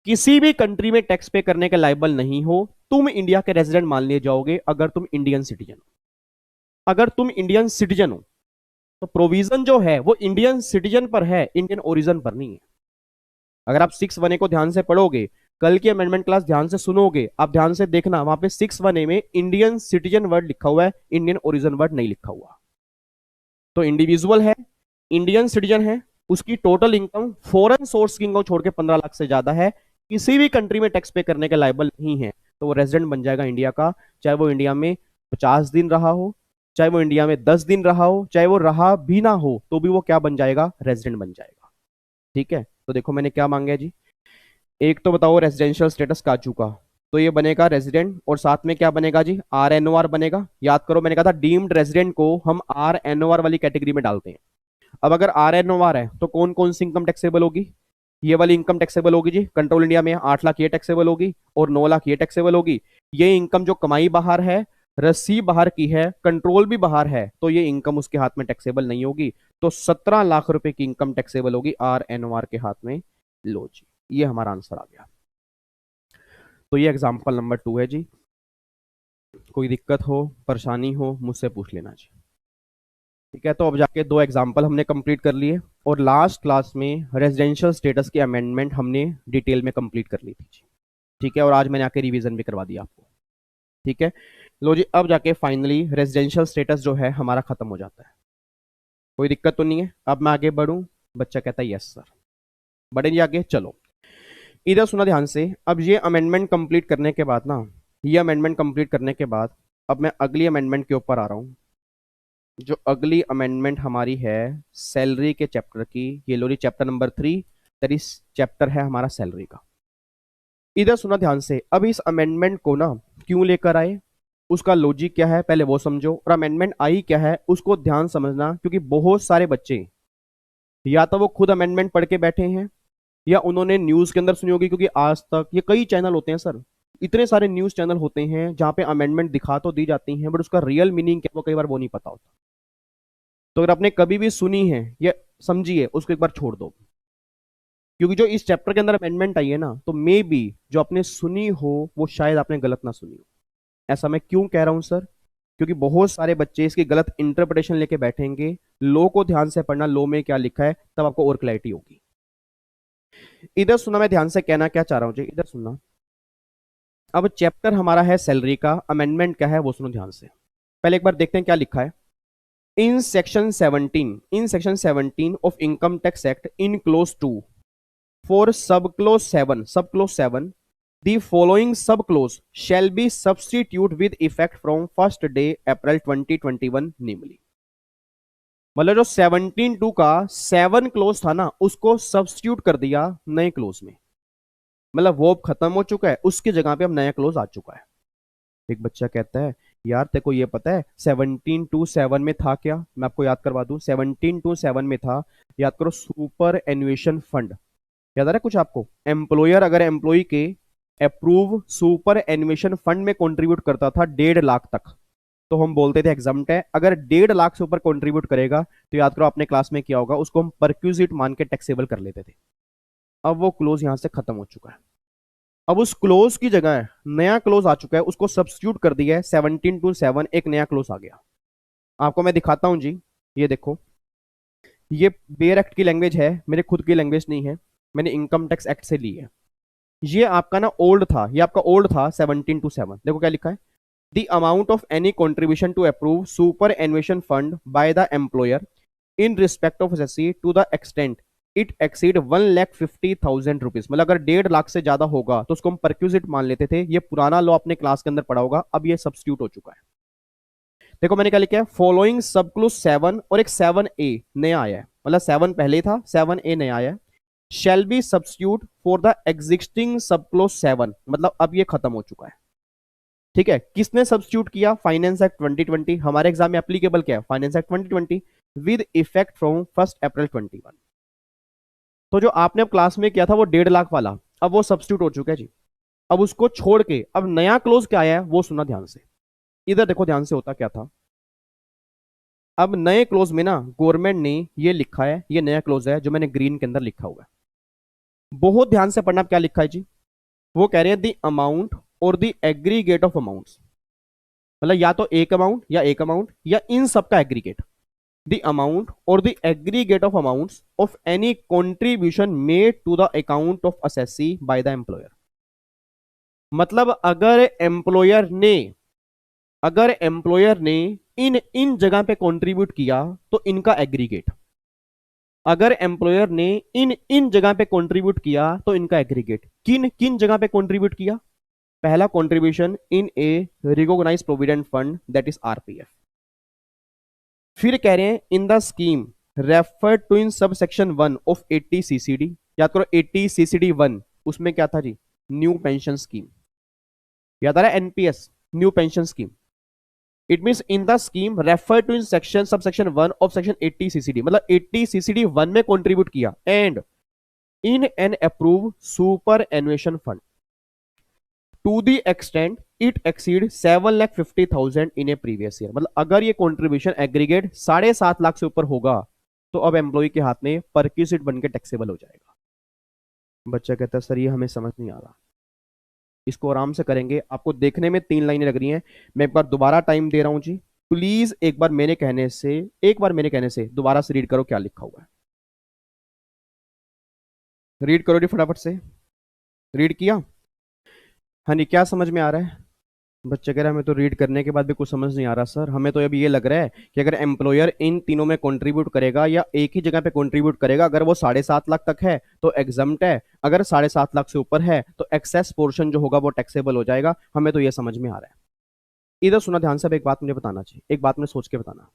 किसी भी कंट्री में टैक्स पे करने के लायबल नहीं हो, तुम इंडिया के रेजिडेंट मान लिए जाओगे अगर तुम इंडियन सिटीजन हो। अगर तुम इंडियन सिटीजन हो तो प्रोविजन जो है वो इंडियन सिटीजन पर है, इंडियन ओरिजिन पर नहीं है। अगर आप 6(1)(a) को ध्यान से पढ़ोगे, कल की अमेंडमेंट क्लास ध्यान से सुनोगे, आप ध्यान से देखना, वहां पे 6(1)(a) में इंडियन सिटीजन वर्ड लिखा हुआ है, इंडियन ओरिजिन वर्ड नहीं लिखा हुआ। तो इंडिविजुअल है, इंडियन सिटीजन है, उसकी टोटल इनकम फॉरेन सोर्स की इनकम छोड़ के 15 लाख से ज्यादा है, किसी भी कंट्री में टैक्स पे करने के लायबल नहीं है, तो वो रेजिडेंट बन जाएगा इंडिया का, चाहे वो इंडिया में 50 दिन रहा हो, चाहे वो इंडिया में 10 दिन रहा हो, चाहे वो रहा भी ना हो, तो भी वो क्या बन जाएगा? रेजिडेंट बन जाएगा। ठीक है, तो देखो मैंने क्या मांगा जी, एक तो बताओ रेजिडेंशियल स्टेटस काजू का, तो ये बनेगा रेजिडेंट, और साथ में क्या बनेगा जी? RNOR बनेगा। याद करो मैंने कहा था डीम्ड रेजिडेंट को हम RNOR वाली कैटेगरी में डालते हैं। अब अगर RNOR है तो कौन कौन सी इनकम टैक्सेबल होगी? ये वाली इनकम टैक्सेबल होगी जी, कंट्रोल इंडिया में 8 लाख ये टैक्सेबल होगी और 9 लाख ये टैक्सेबल होगी। ये इनकम जो कमाई बाहर है, रसीद बाहर की है, कंट्रोल भी बाहर है, तो ये इनकम उसके हाथ में टैक्सेबल नहीं होगी, तो 17 लाख रुपए की इनकम टैक्सेबल होगी RNOR के हाथ में। लो जी, ये हमारा आंसर आ गया। तो ये एग्जाम्पल नंबर 2 है जी। कोई दिक्कत हो, परेशानी हो, मुझसे पूछ लेना जी। ठीक है, तो अब जाके 2 एग्जाम्पल हमने कंप्लीट कर लिए, और लास्ट क्लास में रेजिडेंशियल स्टेटस की अमेंडमेंट हमने डिटेल में कंप्लीट कर ली थी जी। ठीक है, और आज मैंने आके रिवीजन भी करवा दिया आपको। ठीक है, लो जी, अब जाके फाइनली रेजिडेंशियल स्टेटस जो है हमारा खत्म हो जाता है। कोई दिक्कत तो नहीं है? अब मैं आगे बढ़ूं? बच्चा कहता है यस सर। बढ़े जी आगे, चलो। इधर सुना ध्यान से। अब ये अमेंडमेंट कंप्लीट करने के बाद ना, ये अमेंडमेंट कंप्लीट करने के बाद अब मैं अगली अमेंडमेंट के ऊपर आ रहा हूं। जो अगली अमेंडमेंट हमारी है सैलरी के चैप्टर की, ये लो रही chapter number 3, that is chapter है हमारा सैलरी का। इधर सुना ध्यान से। अब इस अमेंडमेंट को ना क्यों लेकर आए, उसका लॉजिक क्या है पहले वो समझो, और अमेंडमेंट आई क्या है उसको ध्यान समझना, क्योंकि बहुत सारे बच्चे या तो वो खुद अमेंडमेंट पढ़ के बैठे हैं या उन्होंने न्यूज के अंदर सुनी होगी, क्योंकि आज तक ये कई चैनल होते हैं सर, इतने सारे न्यूज चैनल होते हैं जहां पे अमेंडमेंट दिखा तो दी जाती हैं, बट उसका रियल मीनिंग क्या वो कई बार वो नहीं पता होता। तो अगर आपने कभी भी सुनी है या समझी है उसको एक बार छोड़ दो, क्योंकि जो इस चैप्टर के अंदर अमेंडमेंट आई है ना, तो मे बी जो आपने सुनी हो वो शायद आपने गलत ना सुनी हो। ऐसा मैं क्यों कह रहा हूं सर? क्योंकि बहुत सारे बच्चे इसकी गलत इंटरप्रिटेशन लेके बैठेंगे। लो को ध्यान से पढ़ना, लो में क्या लिखा है, तब आपको और क्लैरिटी होगी। इधर सुनना, मैं ध्यान से कहना क्या चाह रहा हूं जी, इधर सुनना। अब चैप्टर हमारा है सैलरी का, अमेंडमेंट क्या है वो सुनो ध्यान से। पहले एक बार देखते हैं क्या लिखा है। In section 17 of income tax act in close 2 for सब close 7 the following sub clause shall be substitute with effect from first day April 2021 namely। मतलब जो 17(2) का 7 क्लोज था ना, उसको सब्स्टिट्यूट कर दिया नए क्लोज में। मतलब वो खत्म हो चुका है, उसकी जगह पे अब नया क्लोज आ चुका है। एक बच्चा कहता है यार तेरे को ये पता है 17(2)(7) में था क्या? मैं आपको याद करवा दूं, 17(2)(7) में था, याद करो, सुपर एनुएशन फंड। याद आ रहा है कुछ आपको? एम्प्लॉयर अगर एम्प्लॉय के अप्रूव सुपर एनुएशन फंड में कंट्रीब्यूट करता था 1.5 लाख तक, तो हम बोलते थे एग्जाम्प्ट है। अगर 1.5 लाख से ऊपर कंट्रीब्यूट करेगा तो याद करो आपने क्लास में किया होगा, उसको हम परक्यूजिट मान के टैक्सेबल कर लेते थे। अब वो क्लोज यहां से खत्म हो चुका है। अब उस क्लोज की जगह नया क्लोज आ चुका है, उसको सब्स्टिट्यूट कर दिया है 17(2)(7), एक नया क्लोज आ गया। आपको मैं दिखाता हूं जी, ये देखो, ये बेयर एक्ट की लैंग्वेज है, मेरे खुद की लैंग्वेज नहीं है, मैंने इनकम टैक्स एक्ट से ली है। ये आपका ना ओल्ड था, ये आपका ओल्ड था 17(2)(7। देखो क्या लिखा है, the amount of any contribution to approved superannuation fund by the employer in respect of SSC to the extent it exceed 1,50,000 rupees. मतलब अगर 1.5 लाख से ज्यादा होगा तो उसको हम परक्यूजिट मान लेते थे। ये पुराना लॉ अपने क्लास के अंदर पढ़ा होगा, अब ये सब्स्टिट्यूट हो चुका है। देखो मैंने क्या लिखा है, फॉलोइंग सब क्लोज 7 और एक 7A नया आया है, मतलब 7 पहले था, 7A नया आया है। Shall be substitute for the existing सब क्लोज 7, मतलब अब ये खत्म हो चुका है। ठीक है, किसने सब्स्टिट्यूट किया? Finance act 2020। हमारे एग्जाम में एप्लीकेबल क्या है? Finance act 2020 with effect from 1 अप्रैल 2021। तो जो आपने अब क्लास में किया था वो 1.5 लाख वाला, अब वो सब्स्टिट्यूट हो चुका है जी। अब उसको छोड़ के अब नया क्लोज क्या आया है वो सुना ध्यान से। इधर देखो ध्यान से, होता क्या था। अब नए क्लोज में ना गवर्नमेंट ने ये लिखा है, ये नया क्लोज है जो मैंने ग्रीन के अंदर लिखा हुआ है। बहुत ध्यान से पढ़ना, क्या लिखा है जी। वो कह रहे हैं द अमाउंट और द एग्रीगेट ऑफ अमाउंट्स, मतलब या तो एक अमाउंट या इन सब का एग्रीगेट। द अमाउंट और the aggregate of amounts of any contribution made to the account of assessee by the employer. मतलब अगर एम्प्लॉयर ने इन इन जगह पे कंट्रीब्यूट किया तो इनका एग्रीगेट। अगर एम्प्लॉयर ने इन इन जगह पे कंट्रीब्यूट किया तो इनका एग्रीगेट। किन किन जगह पे कंट्रीब्यूट किया? पहला contribution in a recognised provident fund, that is RPF. फिर कह रहे हैं in the scheme refer to in sub section 1 of 80 CCD. याद करो 80 सीसीडी 1, उसमें क्या था जी? New pension scheme. याद आ रहा है? NPS, new pension scheme. It mean in the scheme refer to in section sub section 1 of section 80 CCD, मतलब 80 सीसीडी 1 में कंट्रीब्यूट किया and in an approved superannuation fund to the extent it exceed 7,50,000 in a previous year. मतलब अगर ये कंट्रीब्यूशन एग्रीगेट 7.5 लाख से ऊपर होगा तो अब एम्प्लॉय के हाथ में परक्यूजिट बन के टैक्सेबल हो जाएगा। बच्चा कहता है सर ये हमें समझ नहीं आ रहा, इसको आराम से करेंगे। आपको देखने में 3 लाइनें लग रही हैं, मैं एक बार दोबारा टाइम दे रहा हूं जी, प्लीज एक बार मेरे कहने से दोबारा से रीड करो क्या लिखा हुआ है। रीड करो जी फटाफट से। रीड किया? हाँ जी, क्या समझ में आ रहा है? बच्चे कह रहे हैं हमें तो रीड करने के बाद भी कुछ समझ नहीं आ रहा सर, हमें तो अभी ये लग रहा है कि अगर एम्प्लॉयर इन तीनों में कंट्रीब्यूट करेगा या एक ही जगह पे कंट्रीब्यूट करेगा, अगर वो 7.5 लाख तक है तो एग्जम्प्ट है, अगर 7.5 लाख से ऊपर है तो एक्सेस पोर्शन जो होगा वो टैक्सेबल हो जाएगा। हमें तो ये समझ में आ रहा है। इधर सुना ध्यान से, अब एक बात मुझे बताना चाहिए, एक बात मुझे सोच के बताना।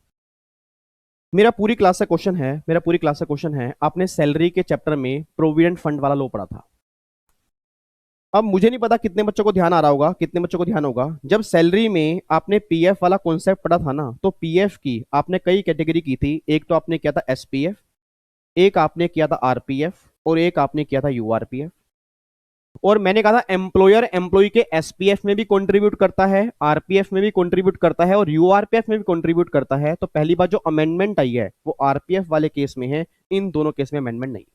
मेरा पूरी क्लास का क्वेश्चन है, आपने सैलरी के चैप्टर में प्रोविडेंट फंड वाला लो पढ़ा था। अब मुझे नहीं पता कितने बच्चों को ध्यान आ रहा होगा, कितने बच्चों को ध्यान होगा, जब सैलरी में आपने पीएफ वाला कॉन्सेप्ट पढ़ा था ना, तो पीएफ की आपने कई कैटेगरी की थी। एक तो आपने किया था एसपीएफ, एक आपने किया था आरपीएफ, और एक आपने किया था यूआरपीएफ। और मैंने कहा था एम्प्लॉयर एम्प्लॉय के एसपीएफ में भी कंट्रीब्यूट करता है, आरपीएफ में भी कंट्रीब्यूट करता है, और यूआरपीएफ में भी कंट्रीब्यूट करता है। तो पहली बात, जो अमेंडमेंट आई है वो आरपीएफ वाले केस में है, इन दोनों केस में अमेंडमेंट नहीं है।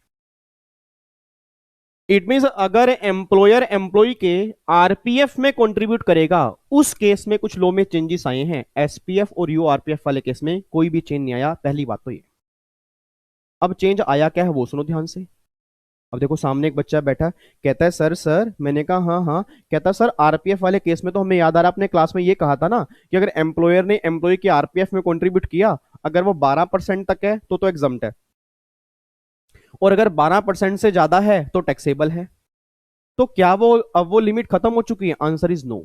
इट मीन अगर एम्प्लॉयर एम्प्लॉय के आरपीएफ में कंट्रीब्यूट करेगा, उस केस में कुछ लॉ में चेंजेस आए हैं। एसपीएफ और यूआरपीएफ वाले केस में कोई भी चेंज नहीं आया, पहली बात तो ये। अब चेंज आया क्या है वो सुनो ध्यान से। अब देखो सामने एक बच्चा बैठा, कहता है सर सर, मैंने कहा हाँ हाँ, कहता सर आरपीएफ वाले केस में तो हमें याद आ रहा, अपने क्लास में ये कहा था ना कि अगर एम्प्लॉयर ने एम्प्लॉय के आरपीएफ में कंट्रीब्यूट किया, अगर वो 12% तक है तो एग्जम्प्ट है, और अगर 12% से ज्यादा है तो टैक्सेबल है। तो क्या वो अब वो लिमिट खत्म हो चुकी है? Answer is no.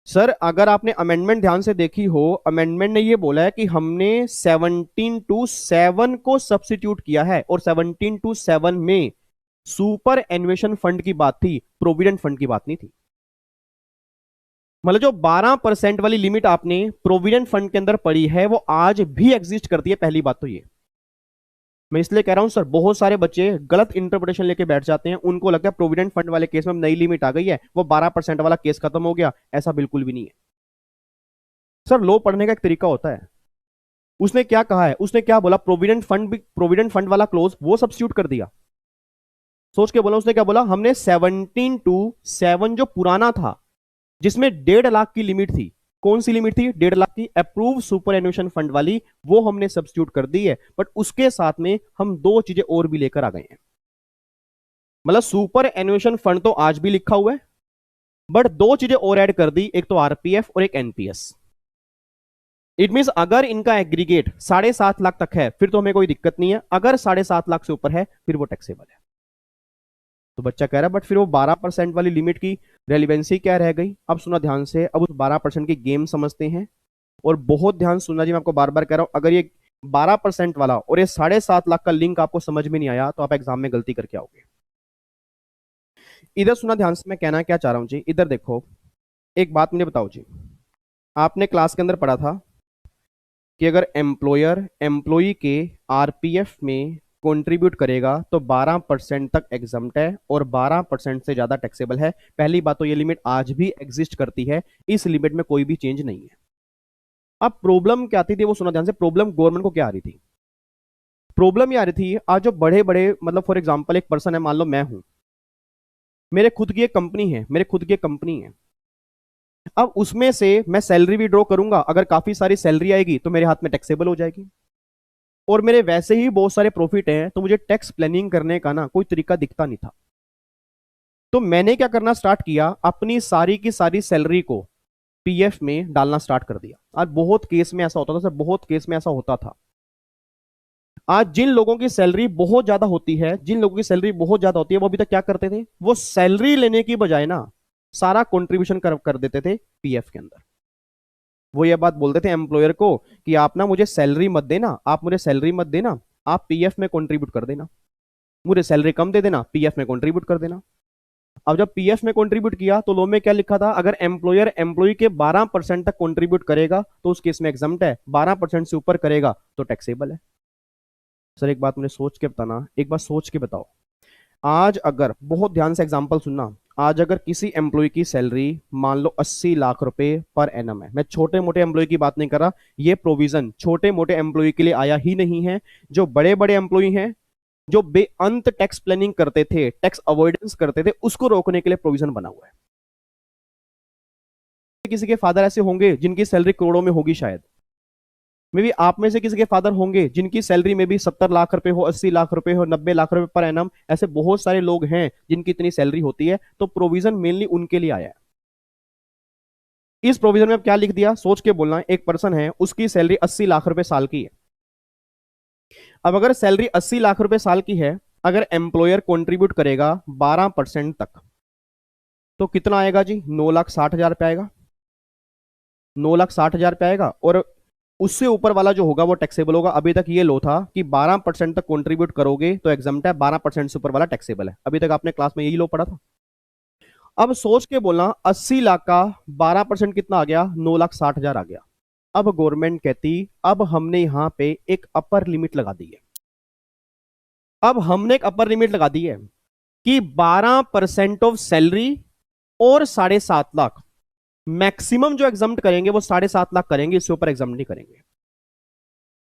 सर अगर आपने अमेंडमेंट ध्यान से देखी हो, अमेंडमेंट ने ये बोला है कि हमने 17 to 7 को सब्सिट्यूट किया है, और 17 to 7 में सुपर एन्युएशन फंड की बात थी, प्रोविडेंट फंड की बात नहीं थी। मतलब जो 12% वाली लिमिट आपने प्रोविडेंट फंड के अंदर पड़ी है, वो आज भी एग्जिस्ट करती है। पहली बात तो ये मैं इसलिए कह रहा हूं सर, बहुत सारे बच्चे गलत इंटरप्रिटेशन लेके बैठ जाते हैं, उनको लगता है प्रोविडेंट फंड वाले केस में नई लिमिट आ गई है, वो 12% वाला केस खत्म हो गया। ऐसा बिल्कुल भी नहीं है सर। लॉ पढ़ने का एक तरीका होता है। उसने क्या कहा है, उसने क्या बोला, प्रोविडेंट फंड वाला क्लोज वो सब्स्टिट्यूट कर दिया। सोच के बोला, उसने क्या बोला, हमने 17 to 7 जो पुराना था, जिसमें 1.5 लाख की लिमिट थी, कौन सी लिमिट थी? 1.5 लाख की, अप्रूव सुपर एन्युएशन फंड वाली, वो हमने सब्स्टिट्यूट कर दी है। बट उसके साथ में हम दो चीजें और भी लेकर आ गए हैं। मतलब सुपर एन्युएशन फंड तो आज भी लिखा हुआ है, बट दो चीजें और ऐड कर दी, एक तो आरपीएफ और एक एनपीएस। इट मीन अगर इनका एग्रीगेट 7.5 लाख तक है फिर तो हमें कोई दिक्कत नहीं है, अगर 7.5 लाख से ऊपर है फिर वो टैक्सेबल है। तो बच्चा कह रहा है बट फिर वो 12% वाली लिमिट की रेलिवेंसी क्या रह गई? अब सुना ध्यान से, अब उस 12% की गेम समझते हैं, और बहुत ध्यान सुनना जी, मैं आपको बार बार कह रहा हूं, अगर ये 12% वाला और ये 7.5 लाख का लिंक आपको समझ में नहीं आया तो आप एग्जाम में गलती करके आओगे। इधर सुना ध्यान से, मैं कहना क्या चाह रहा हूं जी, इधर देखो, एक बात मुझे बताओ जी, आपने क्लास के अंदर पढ़ा था कि अगर एम्प्लॉयर एम्प्लॉई के आरपीएफ में कंट्रीब्यूट करेगा तो 12% तक एग्जम्प्ट है, और 12% से ज्यादा टैक्सेबल है। पहली बात तो ये लिमिट आज भी एग्जिस्ट करती है, इस लिमिट में कोई भी चेंज नहीं है। अब प्रॉब्लम क्या आती थी वो सुना ध्यान से, प्रॉब्लम गवर्नमेंट को क्या आ रही थी? प्रॉब्लम ये आ रही थी, आज जो बड़े बड़े, मतलब फॉर एग्जांपल एक पर्सन है, मान लो मैं हूं, मेरे खुद की एक कंपनी है, मेरे खुद की एक कंपनी है, अब उसमें से मैं सैलरी भी ड्रॉ करूंगा, अगर काफी सारी सैलरी आएगी तो मेरे हाथ में टैक्सेबल हो जाएगी, और मेरे वैसे ही बहुत सारे प्रॉफिट हैं, तो मुझे टैक्स प्लानिंग करने का ना कोई तरीका दिखता नहीं था। तो मैंने क्या करना स्टार्ट किया, अपनी सारी की सारी सैलरी को पीएफ में डालना स्टार्ट कर दिया। आज बहुत केस में ऐसा होता था सर, बहुत केस में ऐसा होता था। आज जिन लोगों की सैलरी बहुत ज्यादा होती है, जिन लोगों की सैलरी बहुत ज्यादा होती है, वो अभी तक क्या करते थे, वो सैलरी लेने की बजाय ना सारा कंट्रीब्यूशन कर देते थे पीएफ के अंदर। वो ये बात बोलते थे एम्प्लॉयर को कि आप ना मुझे सैलरी मत देना, आप मुझे सैलरी मत देना, आप पीएफ में कंट्रीब्यूट कर देना, मुझे सैलरी कम दे देना, पीएफ में कंट्रीब्यूट कर देना। अब जब पीएफ में कंट्रीब्यूट किया तो लॉ में क्या लिखा था, अगर एम्प्लॉयर एम्प्लॉय के 12% तक कंट्रीब्यूट करेगा तो उस केस में एग्जम्प्ट है, 12% से ऊपर करेगा तो टैक्सेबल है। सर एक बात मुझे सोच के बताना, एक बात सोच के बताओ, आज अगर, बहुत ध्यान से एग्जांपल सुनना, आज अगर किसी एम्प्लॉय की सैलरी मान लो 80 लाख रुपए पर एनम है, मैं छोटे मोटे एम्प्लॉय की बात नहीं कर रहा, ये प्रोविजन छोटे मोटे एम्प्लॉय के लिए आया ही नहीं है, जो बड़े बड़े एम्प्लॉय हैं, जो बेअंत टैक्स प्लानिंग करते थे, टैक्स अवॉइडेंस करते थे, उसको रोकने के लिए प्रोविजन बना हुआ है। किसी के फादर ऐसे होंगे जिनकी सैलरी करोड़ों में होगी, शायद मे भी आप में से किसी के फादर होंगे जिनकी सैलरी में भी 70 लाख रुपए हो, 80 लाख रुपए हो, 90 लाख रुपए पर एनम, ऐसे बहुत सारे लोग हैं जिनकी इतनी सैलरी होती है। तो प्रोविजन मेनली उनके लिए आया है। इस प्रोविजन में अब क्या लिख दिया, सोच के बोलना। एक पर्सन है, उसकी सैलरी 80 लाख रुपए साल की है। अब अगर सैलरी 80 लाख रुपए साल की है, अगर एम्प्लॉयर कंट्रीब्यूट करेगा 12% तक, तो कितना आएगा जी? 9,60,000 रुपये आएगा। 9,60,000 रुपये आएगा। और उससे ऊपर वाला जो होगा वो टैक्सेबल होगा। अभी तक ये लो था कि 12% तक कंट्रीब्यूट करोगे तो एग्जम्प्ट है, 12% से ऊपर वाला टैक्सेबल है। अभी तक आपने क्लास में यही लो पढ़ा था। अब सोच के बोलना, 80 लाख का 12% कितना आ गया? 9,60,000 आ गया। अब गवर्नमेंट कहती अब हमने यहां पे एक अपर लिमिट लगा दी है। अब हमने एक अपर लिमिट लगा दी है कि 12% ऑफ सैलरी और 7.5 लाख, मैक्सिमम जो एग्जाम्प्ट करेंगे वो 7.5 लाख करेंगे, इससे ऊपर एग्जाम्प्ट नहीं करेंगे।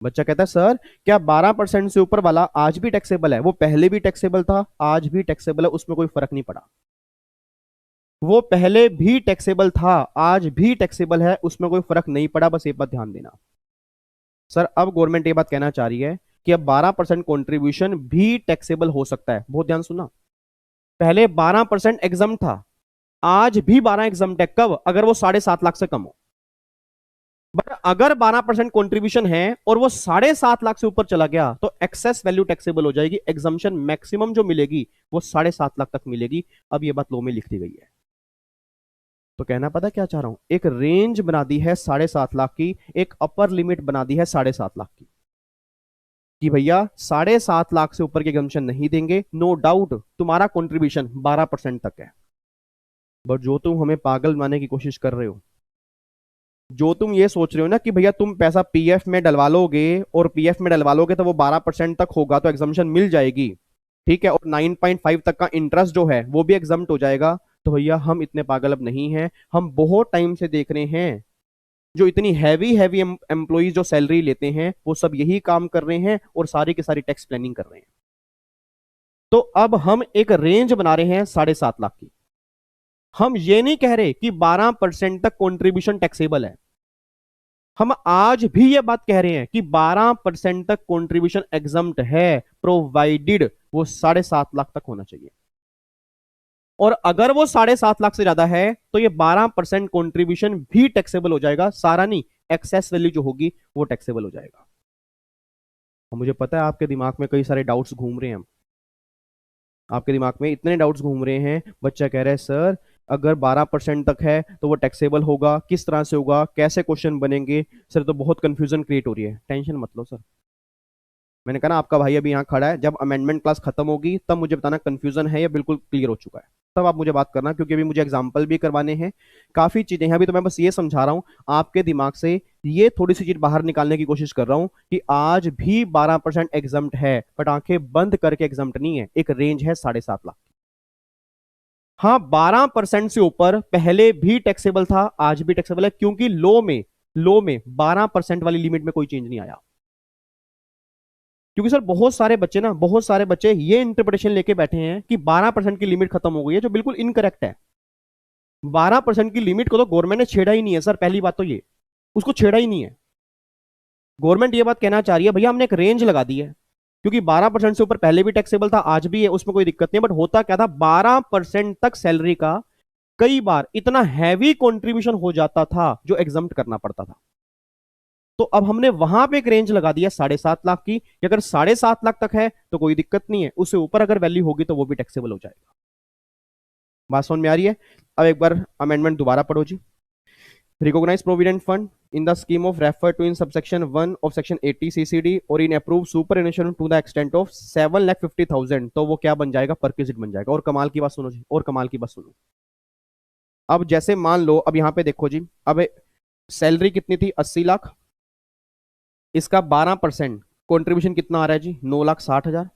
बच्चा कहता है सर क्या 12% से ऊपर वाला आज भी टैक्सेबल है? वो पहले भी टैक्सेबल था, आज भी टैक्सेबल है, उसमें कोई फर्क नहीं पड़ा। वो पहले भी टैक्सेबल था, आज भी टैक्सेबल है, उसमें कोई फर्क नहीं पड़ा। बस ये बात ध्यान देना। सर अब गवर्नमेंट ये बात कहना चाह रही है कि अब 12% कॉन्ट्रीब्यूशन भी टैक्सेबल हो सकता है। बहुत ध्यान सुनना, पहले 12% एग्जाम था, आज भी 12 एग्जाम है। कब? अगर वो 7.5 लाख से कम हो। बट अगर 12% कॉन्ट्रीब्यूशन है और वो 7.5 लाख से ऊपर चला गया तो एक्सेस वैल्यू टैक्सेबल हो जाएगी। एग्जाम्शन मैक्सिमम जो मिलेगी वो 7.5 लाख तक मिलेगी। अब ये बात लो में लिख दी गई है। तो कहना पता क्या चाह रहा हूं, एक रेंज बना दी है 7.5 लाख की, एक अपर लिमिट बना दी है 7.5 लाख की, कि भैया 7.5 लाख से ऊपर के एग्जाम्शन नहीं देंगे। नो डाउट तुम्हारा कॉन्ट्रीब्यूशन 12% तक है। बट जो तुम हमें पागल बनाने की कोशिश कर रहे हो, जो तुम ये सोच रहे हो ना कि भैया तुम पैसा पीएफ में डलवा लोगे और पीएफ में डलवा लोगे तो वो 12% तक होगा तो एग्जाम्शन मिल जाएगी, ठीक है, और 9.5 तक का इंटरेस्ट जो है वो भी एग्जाम्प्ट हो जाएगा। तो भैया हम इतने पागल अब नहीं हैं। हम बहुत टाइम से देख रहे हैं जो इतनी हैवी हैवी एम्प्लॉइज जो सैलरी लेते हैं वो सब यही काम कर रहे हैं और सारी की सारी टैक्स प्लानिंग कर रहे हैं। तो अब हम एक रेंज बना रहे हैं 7.5 लाख की। हम ये नहीं कह रहे कि 12% तक कॉन्ट्रीब्यूशन टैक्सेबल है। हम आज भी ये बात कह रहे हैं कि 12% तक कॉन्ट्रीब्यूशन एग्जम्प्ट है, प्रोवाइडेड वो 7.5 लाख तक होना चाहिए। और अगर वो 7.5 लाख से ज्यादा है तो ये 12% कॉन्ट्रीब्यूशन भी टैक्सेबल हो जाएगा। सारा नहीं, एक्सेस वैल्यू जो होगी वो टैक्सेबल हो जाएगा। और मुझे पता है आपके दिमाग में कई सारे डाउट्स घूम रहे हैं। आपके दिमाग में इतने डाउट्स घूम रहे हैं। बच्चा कह रहा है सर अगर 12% तक है तो वो टैक्सेबल होगा, किस तरह से होगा, कैसे क्वेश्चन बनेंगे? सर तो बहुत कंफ्यूजन क्रिएट हो रही है। टेंशन मत लो सर, मैंने कहा ना आपका भाई अभी यहाँ खड़ा है, जब अमेंडमेंट क्लास खत्म होगी तब मुझे बताना कंफ्यूजन है या बिल्कुल क्लियर हो चुका है, तब आप मुझे बात करना, क्योंकि अभी मुझे एग्जाम्पल भी करवाने हैं, काफी चीजें हैं। अभी तो मैं बस ये समझा रहा हूँ आपके दिमाग से, ये थोड़ी सी चीज बाहर निकालने की कोशिश कर रहा हूँ कि आज भी 12% एग्जाम्प्ट है, बट आंखें बंद करके एग्जाम्प्ट नहीं है। एक रेंज है 7.5 लाख। हाँ 12% से ऊपर पहले भी टैक्सेबल था, आज भी टैक्सेबल है, क्योंकि लो में 12% वाली लिमिट में कोई चेंज नहीं आया। क्योंकि सर बहुत सारे बच्चे ये इंटरप्रिटेशन लेके बैठे हैं कि 12% की लिमिट खत्म हो गई है, जो बिल्कुल इनकरेक्ट है। 12% की लिमिट को तो गवर्नमेंट ने छेड़ा ही नहीं है सर, पहली बात तो ये, उसको छेड़ा ही नहीं है। गवर्नमेंट ये बात कहना चाह रही है भैया हमने एक रेंज लगा दी है, क्योंकि 12% से ऊपर पहले भी टैक्सेबल था, आज भी है, उसमें कोई दिक्कत नहीं है। बट होता क्या था, 12% तक सैलरी का कई बार इतना हैवी कंट्रीब्यूशन हो जाता था जो एग्जम्प्ट करना पड़ता था। तो अब हमने वहां पे एक रेंज लगा दिया 7.5 लाख की, कि अगर 7.5 लाख तक है तो कोई दिक्कत नहीं है, उससे ऊपर अगर वैल्यू होगी तो वो भी टैक्सेबल हो जाएगा। बात समझ में आ रही है? अब एक बार अमेंडमेंट दोबारा पढ़ो जी। Recognised provident fund in the scheme of refer to in subsection 1 of section 80 CCD और in approved superannuation to the extent of 7,50,000, तो वो क्या बन जाएगा? परक्विजिट बन जाएगा। और कमाल की बात सुनो जी, और कमाल की बात सुनो। अब जैसे मान लो, अब यहां पे देखो जी, अब सैलरी कितनी थी? 80 लाख। इसका 12% कॉन्ट्रीब्यूशन कितना आ रहा है जी? 9,60,000।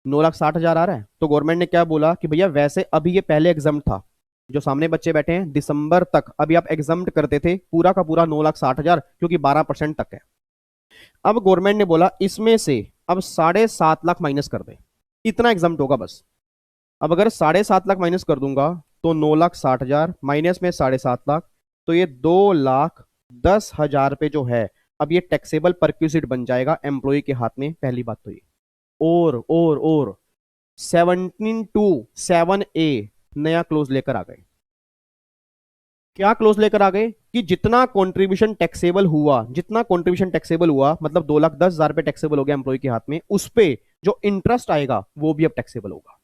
9,60,000 आ रहा है। तो गवर्नमेंट ने क्या बोला कि भैया वैसे अभी ये पहले एग्जाम्प्ट था, जो सामने बच्चे बैठे हैं दिसंबर तक अभी आप एग्जाम्प्ट करते थे पूरा का पूरा 9,60,000, क्योंकि 12% तक है। अब गवर्नमेंट ने बोला इसमें से अब 7.5 लाख माइनस कर दे, इतना एग्जाम्प्ट होगा बस। अब अगर 7.5 लाख माइनस कर दूंगा तो 9,60,000 माइनस में 7.5 लाख, तो ये 2,10,000 रुपए जो है, अब ये टैक्सेबल परक्विजिट बन जाएगा एम्प्लॉय के हाथ में। पहली बात तो ये। और 17 to 7A नया क्लोज लेकर आ गए। क्या क्लोज लेकर आ गए कि जितना कंट्रीब्यूशन टैक्सेबल हुआ, जितना कंट्रीब्यूशन टैक्सेबल हुआ, मतलब 2,10,000 रुपए टैक्सेबल हो गया एम्प्लॉय के हाथ में, उस पे जो इंटरेस्ट आएगा वो भी अब टैक्सेबल होगा।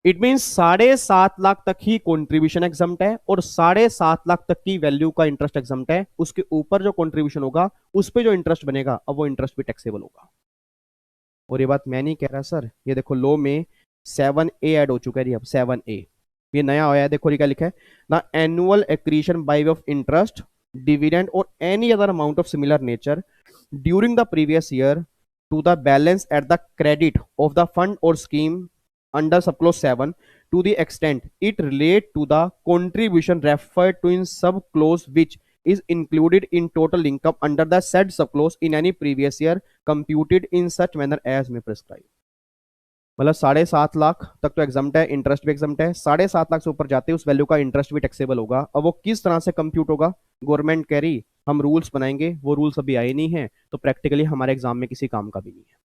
इट मीन्स 7.5 लाख तक ही कंट्रीब्यूशन एग्जम्प्ट है और 7.5 लाख तक की वैल्यू का इंटरेस्ट एग्जम्प्ट है। उसके ऊपर जो कंट्रीब्यूशन होगा उस पे जो इंटरेस्ट बनेगा अब वो इंटरेस्ट भी टैक्सेबल होगा। और ये बात मैं नहीं कह रहा सर, ये देखो लॉ में 7A ऐड हो चुका है जी, अब 7A ये नया आया है। देखो क्या लिखा है, the annual accretion by way of interest, dividend और any other amount of similar nature during the previous year to the balance at the credit of the fund और scheme under subclause 7 to the extent it relate to the contribution referred to in subclause which is included in total income under the said subclause in any previous year computed in such manner as may prescribe। मतलब 7.5 लाख तक तो एग्जाम्ट है, इंटरेस्ट भी एग्जाम्ट है। 7.5 लाख से ऊपर जाते उस वैल्यू का इंटरेस्ट भी टैक्सेबल होगा। अब वो किस तरह से कंप्यूट होगा, गवर्नमेंट कह रही हम रूल्स बनाएंगे, वो रूल्स अभी आए नहीं है तो प्रैक्टिकली हमारे एग्जाम में किसी काम का भी नहीं है।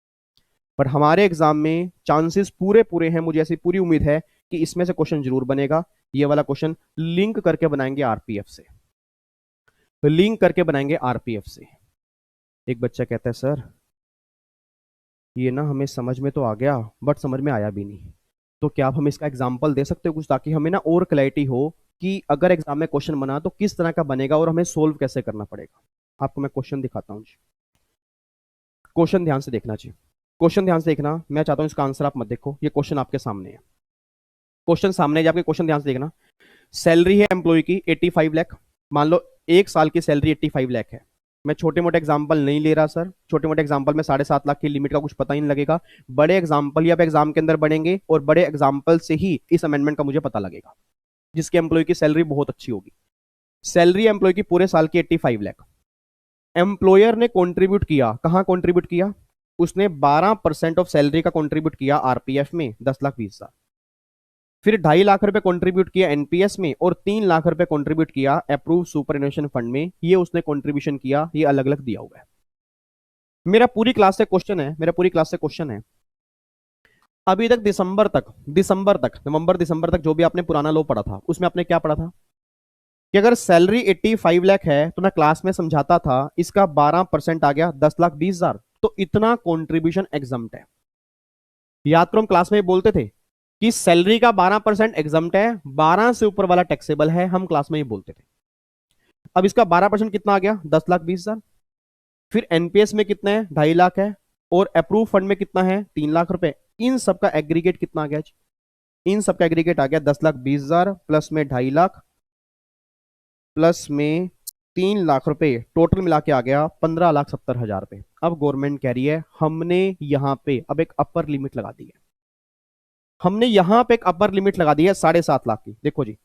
पर हमारे एग्जाम में चांसेस पूरे पूरे हैं, मुझे ऐसी पूरी उम्मीद है कि इसमें से क्वेश्चन जरूर बनेगा। ये वाला क्वेश्चन लिंक करके बनाएंगे आरपीएफ से, लिंक करके बनाएंगे आरपीएफ से। एक बच्चा कहता है सर ये ना हमें समझ में तो आ गया बट समझ में आया भी नहीं, तो क्या आप हमें इसका एग्जाम्पल दे सकते हो कुछ, ताकि हमें ना और क्लैरिटी हो कि अगर एग्जाम में क्वेश्चन बना तो किस तरह का बनेगा और हमें सोल्व कैसे करना पड़ेगा। आपको मैं क्वेश्चन दिखाता हूँ, क्वेश्चन ध्यान से देखना चाहिए, क्वेश्चन ध्यान से देखना। मैं चाहता हूं इसका आंसर आप मत देखो, ये क्वेश्चन आपके सामने है, क्वेश्चन सामने है आपके, क्वेश्चन ध्यान से देखना। सैलरी है एम्प्लॉय की 85 लाख, मान लो एक साल की सैलरी 85 लाख है। मैं छोटे मोटे एग्जांपल नहीं ले रहा सर, छोटे मोटे एग्जांपल में 7.5 लाख की लिमिट का कुछ पता ही नहीं लगेगा। बड़े एग्जांपल ही आप एग्जाम के अंदर बनेंगे और बड़े एग्जांपल से ही इस अमेंडमेंट का मुझे पता लगेगा, जिसके एम्प्लॉय की सैलरी बहुत अच्छी होगी। सैलरी एम्प्लॉय की पूरे साल की 85 लाख, एम्प्लॉयर ने कॉन्ट्रीब्यूट किया, कहां कॉन्ट्रीब्यूट किया, उसने 12% ऑफ सैलरी का कंट्रीब्यूट किया आरपीएफ में 10,20,000, फिर 2.5 लाख रुपए कंट्रीब्यूट किया एनपीएस में और 3 लाख रुपए कंट्रीब्यूट किया अप्रूव सुपरएनुएशन फंड में। ये उसने कंट्रीब्यूशन किया, ये अलग अलग दिया हुआ है। मेरा पूरी क्लास से क्वेश्चन है, मेरा पूरी क्लास से क्वेश्चन है, अभी तक दिसंबर तक नवंबर दिसंबर तक जो भी आपने पुराना लॉ पढ़ा था उसमें आपने क्या पढ़ा था कि अगर सैलरी 85 लाख है तो मैं क्लास में समझाता था इसका 12% आ गया 10,20,000, तो इतना कंट्रीब्यूशन एग्जम्प्ट है। याद करो हम क्लास में बोलते थे कि सैलरी का 12% एग्जम्प्ट है, 12 से ऊपर वाला टैक्सेबल है, हम क्लास में ये बोलते थे। अब इसका 12% कितना आ गया 10,20,000, फिर एनपीएस में कितना है 2.5 लाख है और अप्रूव फंड में कितना है 3 लाख रुपए। इन सबका एग्रीगेट कितना आ गया, इन सबका एग्रीगेट आ गया 10,20,000 प्लस में 2.5 लाख प्लस में 3 लाख रुपए, टोटल मिला के आ गया 15,70,000 रुपए। अब गवर्नमेंट कह रही है हमने यहां पे अब एक अपर लिमिट लगा दी है, हमने यहां पे एक अपर लिमिट लगा दी है 7.5 लाख की। देखो जी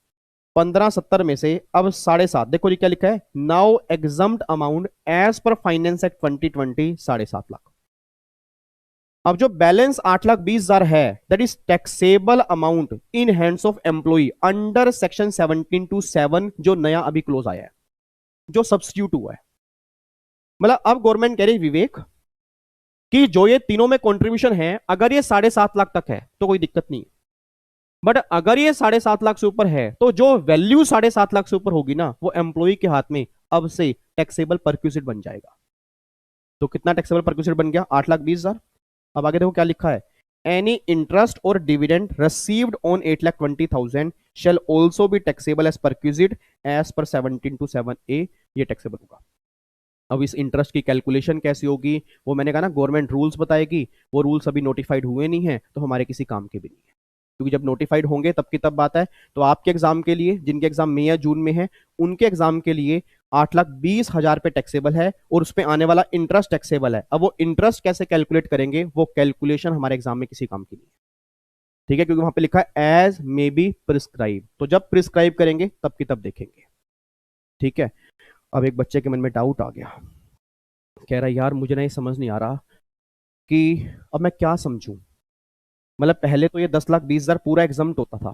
1570 में से अब 7.5, देखो जी क्या लिखा है, now exempt amount as per finance act 2020 7.5 lakh. अब जो बैलेंस 8,20,000 है that is taxable amount in hands of employee under section 17(2)(7 जो नया अभी क्लोज आया है, जो सब्स्टिट्यूट हुआ है। मतलब अब गवर्नमेंट कह रही विवेक कि जो ये तीनों में कंट्रीब्यूशन है अगर ये 7.5 लाख तक है तो कोई दिक्कत नहीं है, बट अगर ये 7.5 लाख से ऊपर है तो जो वैल्यू 7.5 लाख से ऊपर होगी ना वो एम्प्लॉय के हाथ में अब से टैक्सेबल परक्यूसिट बन जाएगा। तो कितना टैक्सेबल परक्यूसिट बन गया 8,20,000। अब आगे देखो क्या लिखा है, एनी इंटरेस्ट और dividend received on 8,20,000 shall also be taxable as perquisite as per 17(2)(7)(a, ये टैक्सेबल होगा। अब इस इंटरेस्ट की कैलकुलेशन कैसी होगी वो मैंने कहा ना गवर्नमेंट रूल्स बताएगी, वो रूल्स अभी नोटिफाइड हुए नहीं है तो हमारे किसी काम के भी नहीं है, क्योंकि जब नोटिफाइड होंगे तब की तब बात है। तो आपके एग्जाम के लिए, जिनके एग्जाम मई या जून में है, उनके एग्जाम के लिए 8,20,000 पे टैक्सेबल है और उस पर आने वाला इंटरेस्ट टैक्सेबल है। अब वो इंटरेस्ट कैसे कैलकुलेट करेंगे वो कैलकुलेशन हमारे एग्जाम में किसी काम की नहीं है, ठीक है, क्योंकि वहां पे लिखा है एज मे बी प्रिस्क्राइब, तो जब प्रिस्क्राइब करेंगे तब की तब देखेंगे, ठीक है। अब एक बच्चे के मन में डाउट आ गया, कह रहा यार मुझे ना ये समझ नहीं आ रहा कि अब मैं क्या समझूं। मतलब पहले तो ये 10,20,000 पूरा एग्जम्प्ट होता था,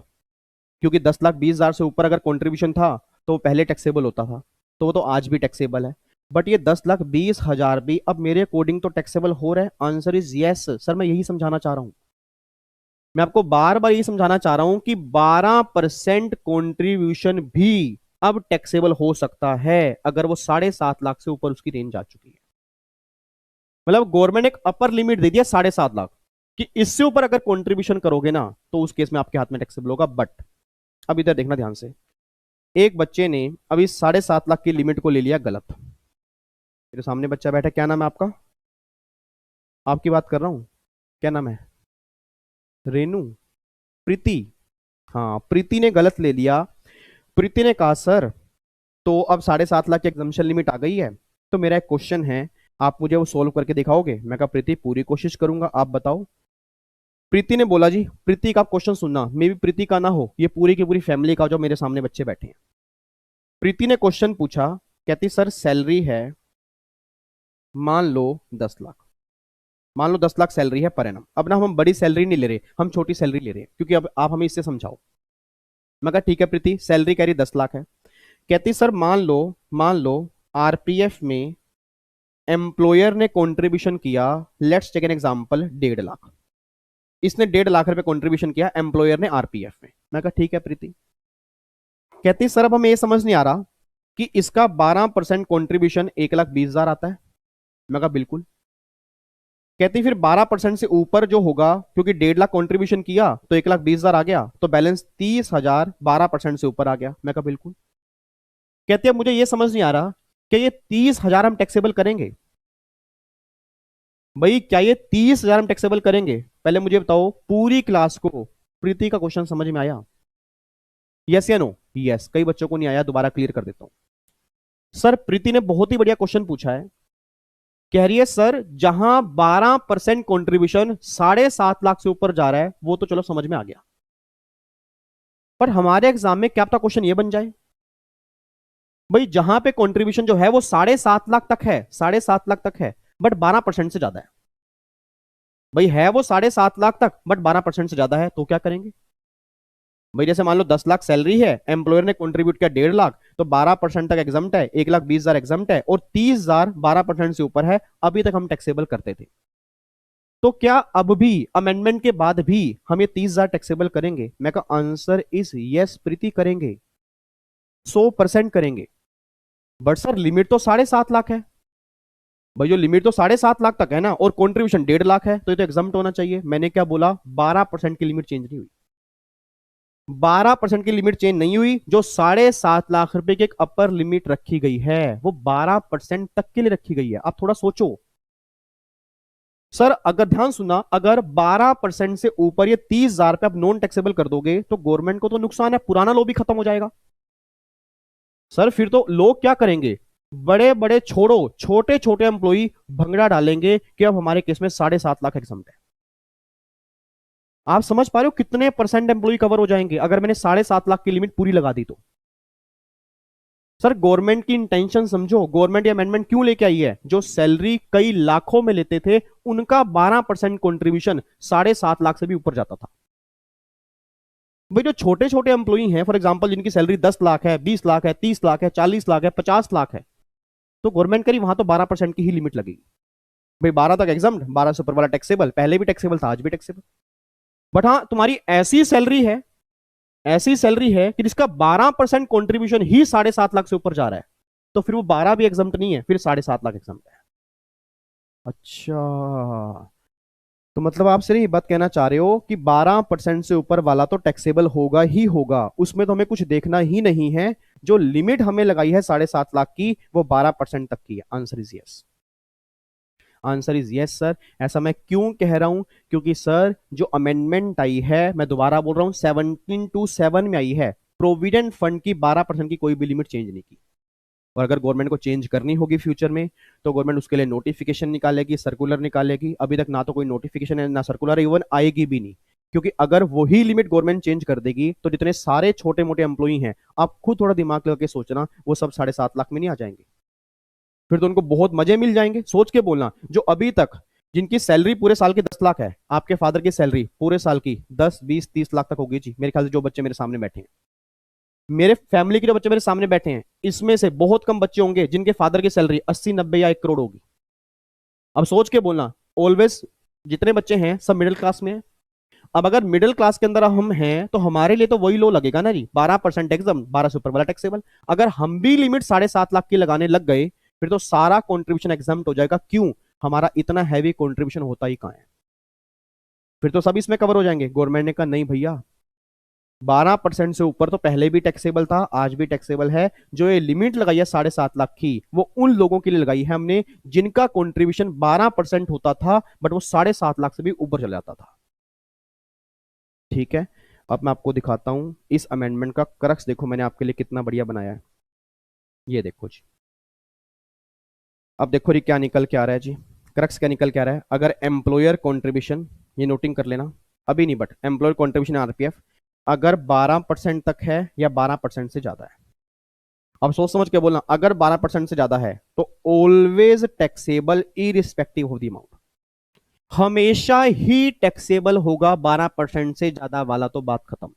क्योंकि 10,20,000 से ऊपर अगर कंट्रीब्यूशन था तो वो पहले टैक्सेबल होता था, तो वो तो आज भी टैक्सेबल है। बट ये 10,20,000 भी अब मेरे अकॉर्डिंग तो टैक्सेबल हो रहा है। आंसर इज यस सर, मैं यही समझाना चाह रहा हूं, मैं आपको बार बार यही समझाना चाह रहा हूं कि 12% कंट्रीब्यूशन भी अब टैक्सेबल हो सकता है अगर वो 7.5 लाख से ऊपर उसकी रेंज आ चुकी है। मतलब गवर्नमेंट ने एक अपर लिमिट दे दिया 7.5 लाख कि इससे ऊपर अगर कंट्रीब्यूशन करोगे ना तो उस केस में आपके हाथ में टैक्सेबल होगा। बट अब इधर देखना ध्यान से, एक बच्चे ने अभी 7.5 लाख की लिमिट को ले लिया गलत। मेरे सामने बच्चा बैठा, क्या नाम है आपका? आपकी बात कर रहा हूं, क्या नाम है? रेनू? प्रीति? हाँ, प्रीति ने गलत ले लिया। प्रीति ने कहा सर तो अब 7.5 लाख की एग्जामिशन लिमिट आ गई है, तो मेरा एक क्वेश्चन है, आप मुझे वो सोल्व करके दिखाओगे? मैं कहा प्रीति पूरी कोशिश करूंगा, आप बताओ। प्रीति ने बोला जी, प्रीति का क्वेश्चन सुनना, मे भी प्रीति का ना हो, ये पूरी की पूरी फैमिली का, जो मेरे सामने बच्चे बैठे हैं। प्रीति ने क्वेश्चन पूछा, कहती सर सैलरी है मान लो 10 लाख, मान लो 10 लाख सैलरी है पर एनम। अब ना हम बड़ी सैलरी नहीं ले रहे, हम छोटी सैलरी ले रहे हैं, क्योंकि अब आप हमें इससे समझाओ। मैं कहा ठीक है प्रीति, सैलरी कह रही 10 लाख है। कहती सर मान लो आरपीएफ में एम्प्लॉयर ने कंट्रीब्यूशन किया, let's take an example 1.5 lakh. इसने 1.5 लाख रुपए कंट्रीब्यूशन किया एम्प्लॉयर ने आरपीएफ में। मैं कहा ठीक है प्रीति। कहती सर अब हमें ये समझ नहीं आ रहा कि इसका 12% कंट्रीब्यूशन 1,20,000 आता है। मैं कहा बिल्कुल। कहती फिर 12% से ऊपर जो होगा, क्योंकि 1.5 लाख कंट्रीब्यूशन किया तो 1,20,000 आ गया, तो बैलेंस 30,000 12% से ऊपर आ गया। मैं कहा बिल्कुल। कहती अब मुझे ये समझ नहीं आ रहा कि ये 30,000 हम टैक्सेबल करेंगे? भाई क्या ये 30,000 हम टैक्सेबल करेंगे? पहले मुझे बताओ पूरी क्लास को प्रीति का क्वेश्चन समझ में आया? यस या नो? यस। कई बच्चों को नहीं आया, दोबारा क्लियर कर देता हूं। सर प्रीति ने बहुत ही बढ़िया क्वेश्चन पूछा है, कह रही है सर जहां 12% कॉन्ट्रीब्यूशन 7.5 लाख से ऊपर जा रहा है वो तो चलो समझ में आ गया, पर हमारे एग्जाम में क्या पता क्वेश्चन ये बन जाए, भाई जहां पे कंट्रीब्यूशन जो है वो 7.5 लाख तक है, 7.5 लाख तक है, बट 12% से ज्यादा है। भाई है वो 7.5 लाख तक, बट 12% से ज्यादा है, तो क्या करेंगे? भाई जैसे मान लो 10 लाख सैलरी है, एम्प्लॉयर ने कंट्रीब्यूट किया 1.5 लाख, तो 12% तक एग्जाम्प्ट है, 1,20,000 एग्जाम्प्ट है, और 30,000 12% से ऊपर है, अभी तक हम टैक्सेबल करते थे। तो क्या अब भी अमेंडमेंट के बाद भी हम ये 30,000 टैक्सेबल करेंगे? मैं कहा आंसर इज यस प्रीति, करेंगे, 100% करेंगे। बट सर लिमिट तो 7.5 लाख है। भाई जो लिमिट तो 7.5 लाख तक है ना, और कंट्रीब्यूशन 1.5 लाख है, तो ये तो एग्जाम्प्ट होना चाहिए। मैंने क्या बोला? 12% की लिमिट चेंज नहीं हुई। 12% की लिमिट चेंज नहीं हुई, जो 7.5 लाख रुपए की एक अपर लिमिट रखी गई है वो 12% तक के लिए रखी गई है। आप थोड़ा सोचो सर, अगर ध्यान सुना, अगर 12% से ऊपर ये 30,000 रुपए आप नॉन टैक्सेबल कर दोगे तो गवर्नमेंट को तो नुकसान है, पुराना लॉ भी खत्म हो जाएगा। सर फिर तो लोग क्या करेंगे, बड़े बड़े छोड़ो, छोटे छोटे एम्प्लॉई भंगड़ा डालेंगे कि अब हमारे केस में 7.5 लाख एग्जाम्प्ट है। आप समझ पा रहे हो कितने परसेंट एम्प्लॉई कवर हो जाएंगे अगर मैंने 7.5 लाख की लिमिट पूरी लगा दी तो? सर गवर्नमेंट की इंटेंशन समझो, गवर्नमेंट ये अमेंडमेंट क्यों लेके आई है? जो सैलरी कई लाखों में लेते थे उनका 12% कंट्रीब्यूशन 7.5 लाख से भी ऊपर जाता था। भाई जो छोटे छोटे एम्प्लॉई हैं, फॉर एग्जांपल जिनकी सैलरी 10 लाख है, 20 लाख है, 30 लाख है, 40 लाख है, 50 लाख है, तो गवर्नमेंट करी वहां तो 12% की ही लिमिट लगेगी। भाई 12 तक एग्जाम, 12 से ऊपर वाला टैक्सेबल, पहले भी टैक्सेबल था, आज भी टैक्सेबल। बट हाँ तुम्हारी ऐसी सैलरी है, ऐसी सैलरी है कि जिसका 12% कॉन्ट्रीब्यूशन ही 7.5 लाख से ऊपर जा रहा है, तो फिर वो 12 भी एग्जाम्प्ट नहीं है, फिर 7.5 लाख एग्जाम्प्ट है। अच्छा, तो मतलब आप सिर्फ ये बात कहना चाह रहे हो कि 12% से ऊपर वाला तो टैक्सेबल होगा ही होगा, उसमें तो हमें कुछ देखना ही नहीं है, जो लिमिट हमें लगाई है 7.5 लाख की वो 12% तक की है। Answer is yes, answer is yes sir. ऐसा मैं क्यों कह रहा हूं? क्योंकि सर जो अमेंडमेंट आई है, मैं दोबारा बोल रहा हूं, 17-7 में आई है, प्रोविडेंट फंड की 12% की कोई भी लिमिट चेंज नहीं की। और अगर गवर्नमेंट को चेंज करनी होगी फ्यूचर में तो गवर्नमेंट उसके लिए नोटिफिकेशन निकालेगी, सर्कुलर निकालेगी। अभी तक ना तो कोई नोटिफिकेशन है ना सर्कुलर, इवन आएगी भी नहीं, क्योंकि अगर वही लिमिट गवर्नमेंट चेंज कर देगी तो जितने सारे छोटे मोटे एम्प्लॉई हैं, आप खुद थोड़ा दिमाग लगा के सोचना, वो सब 7.5 लाख में नहीं आ जाएंगे? फिर तो उनको बहुत मजे मिल जाएंगे। सोच के बोलना, जो अभी तक जिनकी सैलरी पूरे साल की 10 लाख है, आपके फादर की सैलरी पूरे साल की 10-20-30 लाख तक होगी जी मेरे ख्याल से, जो बच्चे मेरे सामने बैठे हैं, मेरे फैमिली के जो बच्चे मेरे सामने बैठे हैं, इसमें से बहुत कम बच्चे होंगे जिनके फादर की सैलरी 80-90 या 1 करोड़ होगी। अब सोच के बोलना, ऑलवेज जितने बच्चे हैं सब मिडिल क्लास में हैं। अब अगर मिडिल क्लास के अंदर हम हैं तो हमारे लिए तो वही लो लगेगा ना जी, 12% एग्जाम, 12 से ऊपर वाला टैक्सेबल। अगर हम भी लिमिट 7.5 लाख की लगाने लग गए फिर तो सारा कॉन्ट्रीब्यूशन एग्जाम हो जाएगा। क्यों? हमारा इतना हैवी कॉन्ट्रीब्यूशन होता ही कहां है, फिर तो सब इसमें कवर हो जाएंगे। गवर्नमेंट ने कहा नहीं भैया, 12% से ऊपर तो पहले भी टैक्सेबल था, आज भी टैक्सेबल है। जो ये लिमिट लगाई है 7.5 लाख की, वो उन लोगों के लिए लगाई है हमने जिनका कॉन्ट्रीब्यूशन 12% होता था बट वो 7.5 लाख से भी ऊपर चला जाता था। ठीक है, अब मैं आपको दिखाता हूं इस अमेंडमेंट का क्रक्स। देखो मैंने आपके लिए कितना बढ़िया बनाया है, ये देखो जी। अब देखो जी क्या निकल के आ रहा है जी, क्रक्स क्या निकल के आ रहा है। अगर एम्प्लॉयर कॉन्ट्रीब्यूशन, ये नोटिंग कर लेना, अभी नहीं बट एम्प्लॉयर कॉन्ट्रीब्यूशन आरपीएफ अगर 12% तक है या 12% से ज्यादा है, अब सोच समझ के बोलना, अगर 12% से ज्यादा है तो always taxable irrespective of the amount, हमेशा ही टैक्सेबल होगा 12% से ज्यादा वाला, तो बात खत्म।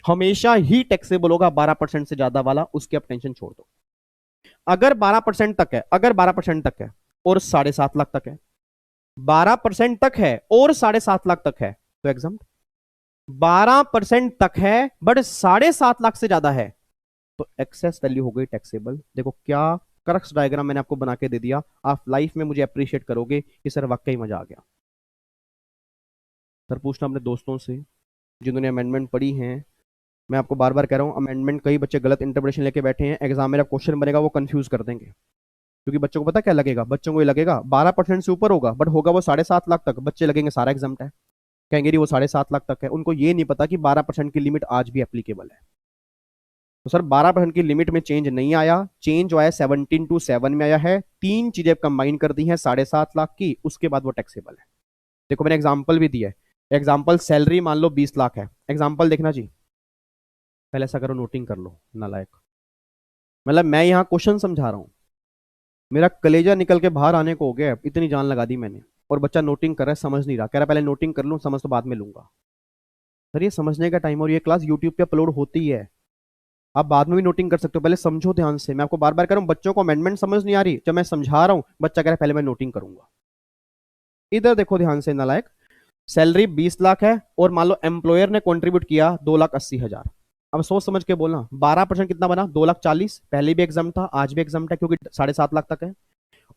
हमेशा ही टैक्सेबल होगा 12% से ज्यादा वाला, उसकी अब टेंशन छोड़ दो। अगर 12% तक है, अगर 12% तक है और 7.5 लाख तक है, 12% तक है और 7.5 लाख तक है तो एग्जाम, 12% तक है बट 7.5 लाख से ज्यादा है तो एक्सेस वैल्यू हो गई टैक्सेबल। देखो क्या क्रक्स डायग्राम मैंने आपको बना के दे दिया, आप लाइफ में मुझे अप्रिशिएट करोगे कि सर वाकई मजा आ गया। सर पूछना अपने दोस्तों से जिन्होंने अमेंडमेंट पढ़ी हैं। मैं आपको बार बार कह रहा हूं, अमेंडमेंट कई बच्चे गलत इंटरप्रिटेशन लेके बैठे हैं, एग्जाम में जब क्वेश्चन बनेगा वो कंफ्यूज कर देंगे। क्योंकि बच्चों को पता क्या लगेगा, बच्चों को ये लगेगा 12% से ऊपर होगा बट होगा वो 7.5 लाख तक, बच्चे लगेंगे सारा एग्जाम है, कहेंगे वो 7.5 लाख तक है। उनको ये नहीं पता कि 12% की लिमिट आज भी एप्लीकेबल है। तो सर 12% की लिमिट में चेंज नहीं आया, चेंज जो है 17 to 7 में आया है। तीन चीजें कंबाइन कर दी हैं 7.5 लाख की, उसके बाद वो टैक्सेबल है। देखो मैंने एग्जाम्पल भी दिया है, एग्जाम्पल सैलरी मान लो 20 लाख है, एग्जाम्पल देखना जी, पहले ऐसा करो नोटिंग कर लो नालायक। मतलब मैं यहाँ क्वेश्चन समझा रहा हूँ, मेरा कलेजा निकल के बाहर आने को हो गया, इतनी जान लगा दी मैंने, और बच्चा नोटिंग कर रहा है, समझ नहीं रहा, कह रहा पहले नोटिंग कर लूँ, समझ तो बाद में लूंगा। सर ये समझने का टाइम, और ये क्लास यूट्यूब पे अपलोड होती है, आप बाद में भी नोटिंग कर सकते हो, पहले समझो ध्यान से। मैं आपको बार बार कह रहा हूँ बच्चों को अमेंडमेंट समझ नहीं आ रही, जब मैं समझा रहा हूँ बच्चा कह रहा है पहले मैं नोटिंग करूंगा। इधर देखो ध्यान से नालायक, सैलरी 20 लाख है और मान लो एम्प्लॉयर ने कंट्रीब्यूट किया 2,80,000। अब सोच समझ के बोलना, 12% कितना बना, 2,40,000, पहले भी एग्जाम था आज भी एग्जाम था क्योंकि 7.5 लाख तक है।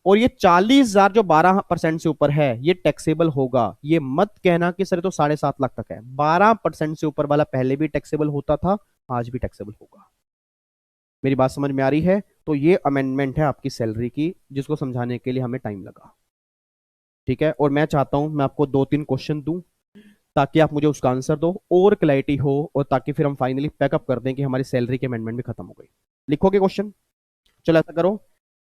और ये 40,000 जो 12% से ऊपर है ये टैक्सेबल होगा। ये मत कहना कि सर तो 7.5 लाख तक है, 12% से ऊपर वाला पहले भी टैक्सेबल होता था, आज भी टैक्सेबल होगा। मेरी बात समझ में आ रही है? तो ये अमेंडमेंट है आपकी सैलरी की, जिसको समझाने के लिए हमें टाइम लगा। ठीक है, और मैं चाहता हूं मैं आपको 2-3 क्वेश्चन दूं ताकि आप मुझे उसका आंसर दो और क्लैरिटी हो, और ताकि फिर हम फाइनली पैकअप कर दें कि हमारी सैलरी की अमेंडमेंट भी खत्म हो गई। लिखोगे क्वेश्चन? चलो ऐसा करो,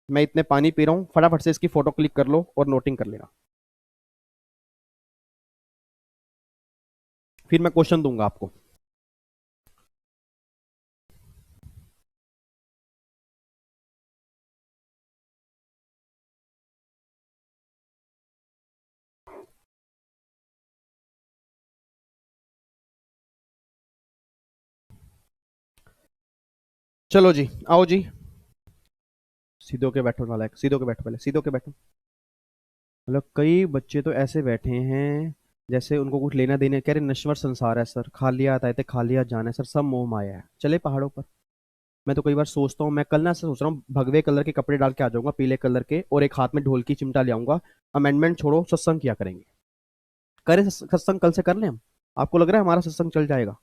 मैं इतने पानी पी रहा हूं, फटाफट से इसकी फोटो क्लिक कर लो और नोटिंग कर लेना, फिर मैं क्वेश्चन दूंगा आपको। चलो जी, आओ जी, सीधे होके बैठो नालायक, सीधे होके बैठो, पहले सीधे होके बैठो। मतलब कई बच्चे तो ऐसे बैठे हैं जैसे उनको कुछ लेना देना, कह रहे नश्वर संसार है सर, खालिया आए थे खालिया जाना है सर, सब मोह माया है, चले पहाड़ों पर। मैं तो कई बार सोचता हूँ, मैं कल ना ऐसा सोच रहा हूँ भगवे कलर के कपड़े डाल के आ जाऊंगा, पीले कलर के, और एक हाथ में ढोल की चिमटा ले आऊंगा, अमेंडमेंट छोड़ो सत्संग किया करेंगे। करें सत्संग, कल से कर लें हम? आपको लग रहा है हमारा सत्संग चल जाएगा?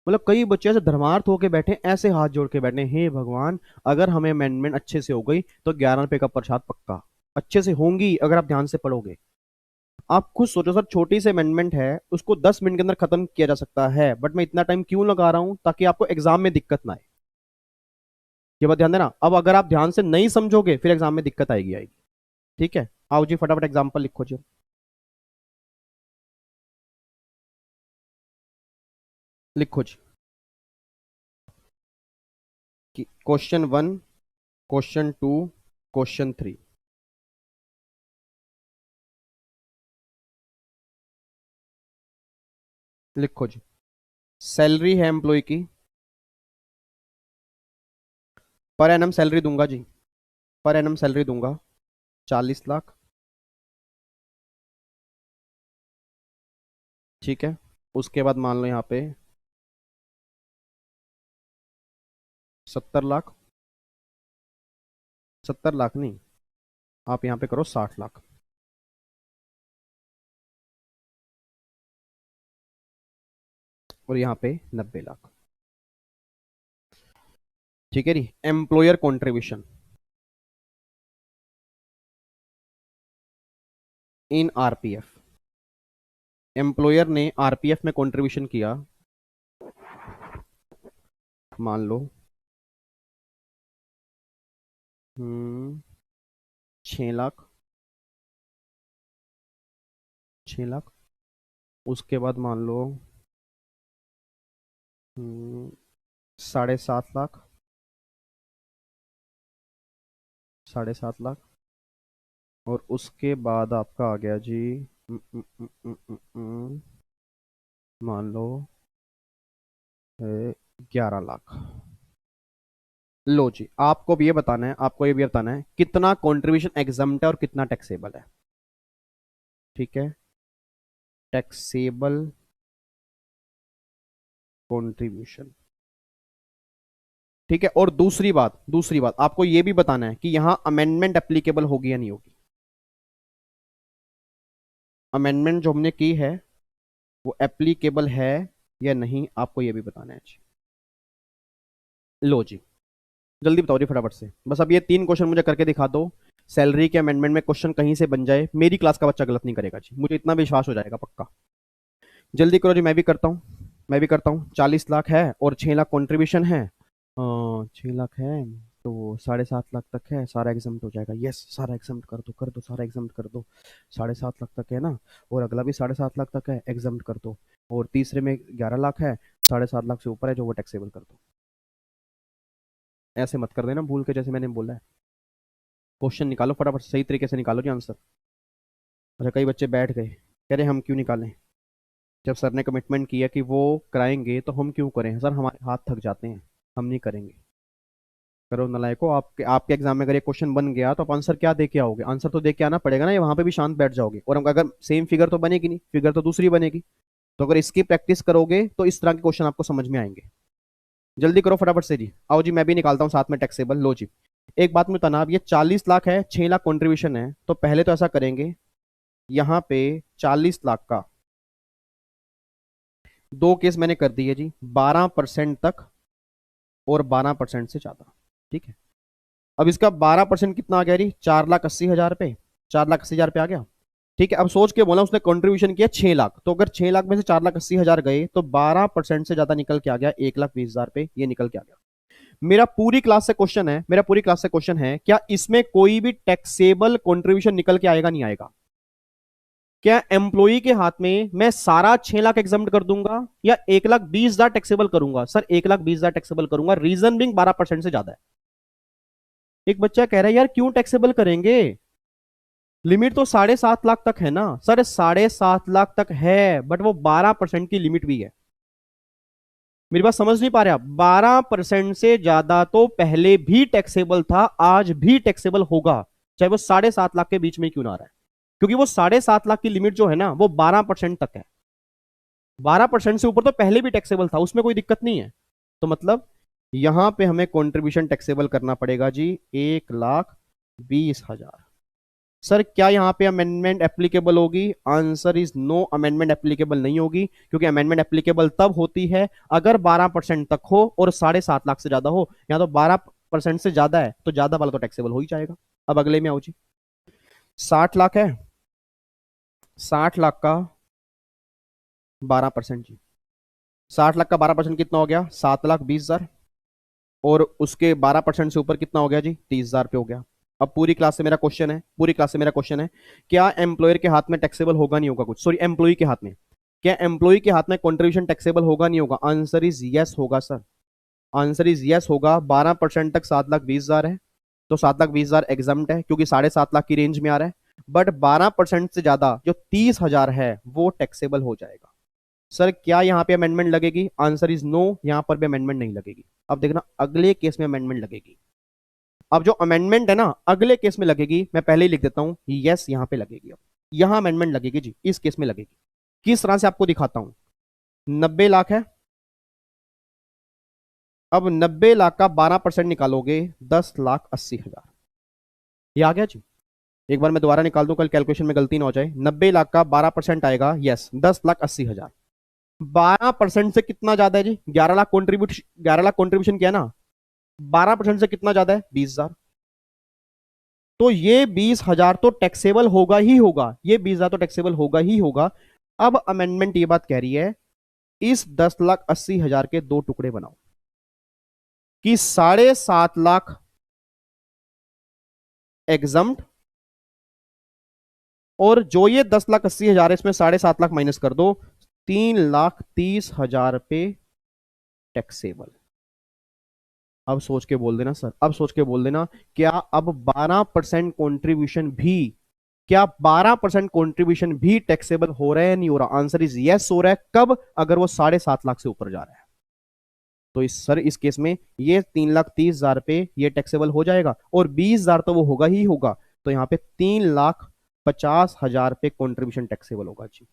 मतलब कई बच्चे ऐसे धर्मार्थ होके बैठे, ऐसे हाथ जोड़ के बैठे, हे भगवान अगर हमें अमेंडमेंट अच्छे से हो गई तो 11 रुपए का प्रसाद पक्का, अच्छे से होंगी अगर आप ध्यान से पढ़ोगे। आप खुद सोचो सर, छोटी सी अमेंडमेंट है, उसको 10 मिनट के अंदर खत्म किया जा सकता है, बट मैं इतना टाइम क्यों लगा रहा हूं, ताकि आपको एग्जाम में दिक्कत ना आए। ये बात ध्यान देना, अब अगर आप ध्यान से नहीं समझोगे फिर एग्जाम में दिक्कत आएगी। ठीक है, आओ जी फटाफट एग्जाम्पल लिखो जी, लिखो जी। Question 1, question 2, question 3। लिखो जी, सैलरी है एम्प्लॉय की, पर एनम सैलरी दूंगा जी, पर एनम सैलरी दूंगा 40 लाख। ठीक है। उसके बाद मान लो यहाँ पे 70 लाख, 70 लाख नहीं, आप यहाँ पे करो 60 लाख, और यहाँ पे 90 लाख। ठीक है जी। Employer contribution in RPF, employer ने आरपीएफ में कंट्रीब्यूशन किया, मान लो 6 लाख, 6 लाख। उसके बाद मान लो 7.5 लाख, 7.5 लाख। और उसके बाद आपका आ गया जी, मान लो 11 लाख। लो जी, आपको भी ये बताना है, आपको ये भी बताना है कितना कंट्रीब्यूशन एग्जम्प्ट है और कितना टैक्सेबल है। ठीक है, टैक्सेबल कंट्रीब्यूशन। ठीक है, और दूसरी बात आपको ये भी बताना है कि यहां अमेंडमेंट एप्लीकेबल होगी या नहीं होगी। अमेंडमेंट जो हमने की है वो एप्लीकेबल है या नहीं, आपको ये भी बताना है जी। लो जी, जल्दी बताओ जी फटाफट से, बस अब ये 3 क्वेश्चन मुझे करके दिखा दो। सैलरी के अमेंडमेंट में क्वेश्चन कहीं से बन जाए, मेरी क्लास का बच्चा गलत नहीं करेगा जी, मुझे इतना विश्वास हो जाएगा पक्का। जल्दी करो जी, मैं भी करता हूँ 40 लाख है और 6 लाख कंट्रीब्यूशन है। 6 लाख है तो 7.5 लाख तक है, सारा एग्जाम हो जाएगा। यस, सारा एग्जाम कर दो, सारा एग्जाम कर दो। 7.5 लाख तक है ना, और अगला भी 7.5 लाख तक है, एग्जाम कर दो। और तीसरे में 11 लाख है, 7.5 लाख से ऊपर है जो वो टैक्सेबल कर दो। ऐसे मत कर देना भूल के, जैसे मैंने बोला है। क्वेश्चन निकालो फटाफट, सही तरीके से निकालो जी आंसर। अच्छा, कई बच्चे बैठ गए, कह रहे हम क्यों निकालें, जब सर ने कमिटमेंट किया कि वो कराएंगे तो हम क्यों करें सर, हमारे हाथ थक जाते हैं, हम नहीं करेंगे। करो नलायको, आपके आपके एग्जाम में अगर ये क्वेश्चन बन गया तो आप आंसर क्या दे के आओगे, आंसर तो दे के आना पड़ेगा ना, ये वहां पे भी शांत बैठ जाओगे। और अगर सेम फिगर तो बनेगी नहीं, फिगर तो दूसरी बनेगी। तो अगर इसकी प्रैक्टिस करोगे तो इस तरह के क्वेश्चन आपको समझ में आएंगे। जल्दी करो फटाफट से जी, आओ जी, मैं भी निकालता हूँ साथ में टैक्सेबल। लो जी, एक बात में तनाव, ये 40 लाख है, 6 लाख कंट्रीब्यूशन है, तो पहले तो ऐसा करेंगे, यहाँ पे 40 लाख का 2 केस मैंने कर दिए जी, 12% तक और 12% से ज्यादा। ठीक है, अब इसका 12% कितना आ गया जी, 4,80,000 पे, 4,80,000 पे आ गया। ठीक है, अब सोच के बोला उसने कंट्रीब्यूशन किया 6 लाख, तो अगर 6 लाख में से 4,80,000 गए तो 12% से ज्यादा निकल के आ गया 1,20,000 पे, ये निकल के आ गया। मेरा पूरी क्लास से क्वेश्चन है, क्या इसमें कोई भी टैक्सेबल कंट्रीब्यूशन निकल के आएगा नहीं आएगा? क्या एम्प्लॉई के हाथ में मैं सारा 6 लाख एग्जाम्प्ट कर दूंगा या 1,20,000 टैक्सेबल करूंगा? सर 1,20,000 टैक्सेबल करूंगा, रीजन बिंग 12% से ज्यादा है। एक बच्चा कह रहा है यार क्यों टैक्सेबल करेंगे, लिमिट तो 7.5 लाख तक है ना। सर 7.5 लाख तक है, बट वो 12% की लिमिट भी है। मेरी बात समझ नहीं पा रहे आप? 12% से ज्यादा तो पहले भी टैक्सेबल था, आज भी टैक्सेबल होगा, चाहे वो 7.5 लाख के बीच में क्यों ना आ रहा है, क्योंकि वो 7.5 लाख की लिमिट जो है ना वो 12% तक है। 12% से ऊपर तो पहले भी टैक्सेबल था, उसमें कोई दिक्कत नहीं है। तो मतलब यहां पे हमें कंट्रीब्यूशन टैक्सेबल करना पड़ेगा जी 1,20,000। सर क्या यहाँ पे अमेंडमेंट एप्लीकेबल होगी? Answer is no, amendment applicable नहीं होगी, क्योंकि अमेंडमेंट एप्लीकेबल तब होती है अगर 12% तक हो और 7.5 लाख से ज्यादा हो। यहाँ तो 12% से ज्यादा है, तो ज्यादा वाला तो टैक्सेबल हो ही जाएगा। अब अगले में आओ जी, 60 लाख है, 60 लाख का 12% जी, 60 लाख का 12% कितना हो गया, 7,20,000। और उसके 12% से ऊपर कितना हो गया जी, 30,000 पे हो गया। अब पूरी क्लास से मेरा क्वेश्चन है, क्या एम्प्लॉयर के हाथ में टैक्सेबल होगा नहीं होगा कुछ, सॉरी एम्प्लॉय के हाथ में, क्या एम्प्लॉय के हाथ में कंट्रीब्यूशन टैक्सेबल होगा नहीं होगा? आंसर इज यस होगा सर, आंसर इज यस होगा। 12% तक 7,20,000 है, तो 7,20,000 एग्जाम्प्ट है क्योंकि 7.5 लाख की रेंज में आ रहा है। बट 12% से ज्यादा जो 30,000 है वो टैक्सेबल हो जाएगा। सर क्या यहाँ पे अमेंडमेंट लगेगी? आंसर इज नो, यहाँ पर भी अमेंडमेंट नहीं लगेगी। अब देखना अगले केस में अमेंडमेंट लगेगी। अब जो अमेंडमेंट है ना अगले केस में लगेगी, मैं पहले ही लिख देता हूं, यस यहाँ पे लगेगी। अब यहां अमेंडमेंट लगेगी जी, इस केस में लगेगी। किस तरह से आपको दिखाता हूं। 90 लाख है, अब 90 लाख का 12% निकालोगे 10,80,000। ये आ गया जी। एक बार मैं दोबारा निकाल दूं, कल कैलकुलेशन में गलती ना हो जाए। 90 लाख का 12% आएगा, यस 10,80,000। 12% से कितना ज्यादा है जी? 11 लाख किया ना, 12% से कितना ज्यादा है? 20,000। तो ये 20,000 तो टैक्सेबल होगा ही होगा, ये 20,000 तो टैक्सेबल होगा ही होगा। अब अमेंडमेंट ये बात कह रही है, इस 10,80,000 के दो टुकड़े बनाओ कि 7.5 लाख एग्जम्प्ट, और जो ये 10,80,000 है इसमें 7.5 लाख माइनस कर दो, 3,30,000 पे टैक्सेबल। अब सोच के बोल देना सर, अब सोच के बोल देना, क्या अब 12% कॉन्ट्रीब्यूशन भी, क्या 12% कॉन्ट्रीब्यूशन भी टैक्सेबल हो रहा है? नहीं हो रहा। आंसर इज यस हो रहा है। कब? अगर वो 7.5 लाख से ऊपर जा रहा है। तो इस केस में ये 3,30,000 पे ये टैक्सेबल हो जाएगा, और 20,000 तो वो होगा ही होगा। तो यहाँ पे 3,50,000 पे कॉन्ट्रीब्यूशन टैक्सेबल होगा जी।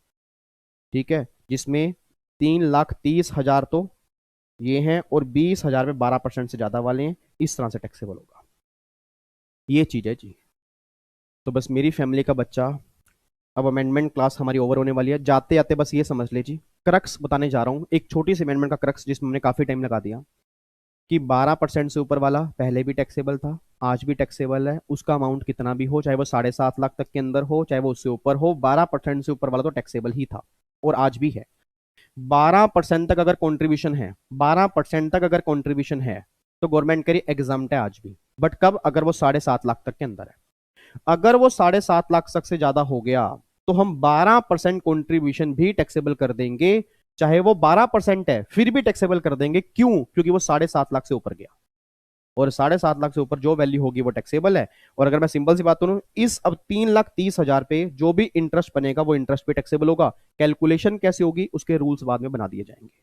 ठीक है, जिसमें 3,30,000 तो ये हैं, और 20,000 में 12% से ज्यादा वाले हैं, इस तरह से टैक्सेबल होगा। ये चीज है जी। तो बस मेरी फैमिली का बच्चा, अब अमेंडमेंट क्लास हमारी ओवर होने वाली है। जाते जाते बस ये समझ ले जी, क्रक्स बताने जा रहा हूँ, एक छोटी सी अमेंडमेंट का क्रक्स जिसमें हमने काफी टाइम लगा दिया, कि 12% से ऊपर वाला पहले भी टैक्सेबल था, आज भी टैक्सेबल है। उसका अमाउंट कितना भी हो, चाहे वो 7.5 लाख तक के अंदर हो, चाहे वो उससे ऊपर हो, 12% से ऊपर वाला तो टैक्सेबल ही था और आज भी है। 12% तक अगर कॉन्ट्रीब्यूशन है, 12% तक अगर कॉन्ट्रीब्यूशन है, तो गवर्नमेंट करी एग्जाम है आज भी। बट कब? अगर वो 7.5 लाख तक के अंदर है। अगर वो 7.5 लाख तक से ज्यादा हो गया, तो हम 12% कॉन्ट्रीब्यूशन भी टैक्सेबल कर देंगे। चाहे वो 12% है फिर भी टैक्सेबल कर देंगे। क्यों? क्योंकि वो 7.5 लाख से ऊपर गया, और 7.5 लाख से ऊपर जो वैल्यू होगी वो टैक्सेबल है। और अगर मैं सिंपल सी बात करूं, इस अब 3,30,000 पे जो भी इंटरेस्ट बनेगा वो इंटरेस्ट भी टैक्सेबल होगा। कैलकुलेशन कैसे होगी उसके रूल्स बाद में बना दिए जाएंगे।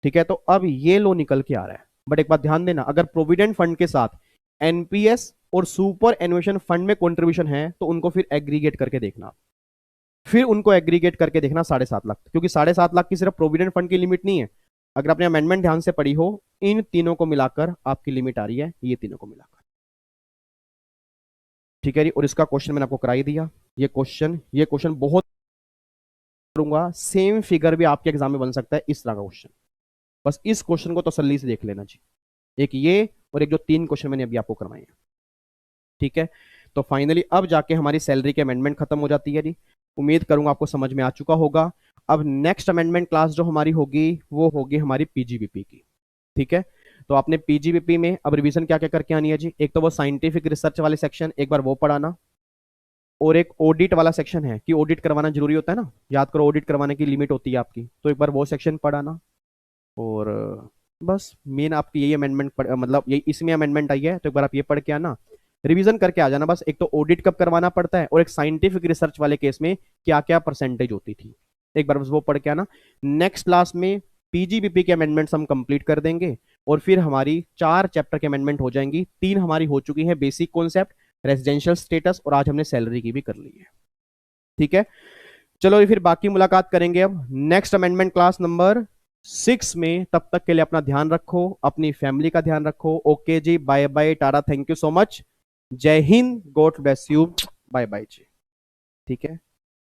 ठीक है, तो अब ये लो निकल के आ रहा है। बट एक बात ध्यान देना, अगर प्रोविडेंट फंड के साथ एनपीएस और सुपर एनुएशन फंड में कंट्रीब्यूशन है, तो उनको फिर एग्रीगेट करके देखना, फिर उनको एग्रीगेट करके देखना 7.5 लाख, क्योंकि 7.5 लाख की सिर्फ प्रोविडेंट फंड की लिमिट नहीं है। अगर आपने अमेंडमेंट ध्यान से पढ़ी हो, इन तीनों को मिलाकर आपकी लिमिट आ रही है, ये तीनों को मिलाकर। ठीक है जी, और इसका क्वेश्चन मैंने आपको कराई दिया। ये क्वेश्चन बहुत करूंगा, सेम फिगर भी आपके एग्जाम में बन सकता है, इस तरह का क्वेश्चन। बस इस क्वेश्चन को तसल्ली से देख लेना जी, एक ये और एक जो 3 क्वेश्चन मैंने अभी आपको करवाए हैं। ठीक है, तो फाइनली अब जाके हमारी सैलरी की अमेंडमेंट खत्म हो जाती है जी। उम्मीद करूंगा आपको समझ में आ चुका होगा। अब नेक्स्ट अमेंडमेंट क्लास जो हमारी होगी वो होगी हमारी पीजीबीपी की। ठीक है, तो आपने पीजीबीपी में अब रिवीजन क्या क्या करके आनी है जी। एक तो वो साइंटिफिक रिसर्च वाले सेक्शन एक बार वो पढ़ाना, और एक ऑडिट वाला सेक्शन है कि ऑडिट करवाना जरूरी होता है ना, याद करो ऑडिट करवाने की लिमिट होती है आपकी, तो एक बार वो सेक्शन पढ़ाना। और बस मेन आपकी यही अमेंडमेंट, मतलब यही इसमें अमेंडमेंट आई है, तो एक बार आप ये पढ़ के आना, रिवीजन करके आ जाना। बस एक तो ऑडिट कब करवाना पड़ता है, और एक साइंटिफिक रिसर्च वाले केस में क्या क्या परसेंटेज होती थी, एक बार बस वो पढ़ के आना। नेक्स्ट क्लास में पीजीबीपी के अमेंडमेंट्स हम कंप्लीट कर देंगे, और फिर हमारी 4 चैप्टर के अमेंडमेंट हो जाएंगी। 3 हमारी हो चुकी है, बेसिक कॉन्सेप्ट, रेजिडेंशियल स्टेटस, और आज हमने सैलरी की भी कर ली है। ठीक है, चलो फिर बाकी मुलाकात करेंगे अब नेक्स्ट अमेंडमेंट क्लास नंबर 6 में। तब तक के लिए अपना ध्यान रखो, अपनी फैमिली का ध्यान रखो। ओके जी, bye bye, tata, thank you so much, जय हिंद, God bless you, bye bye जी। ठीक है,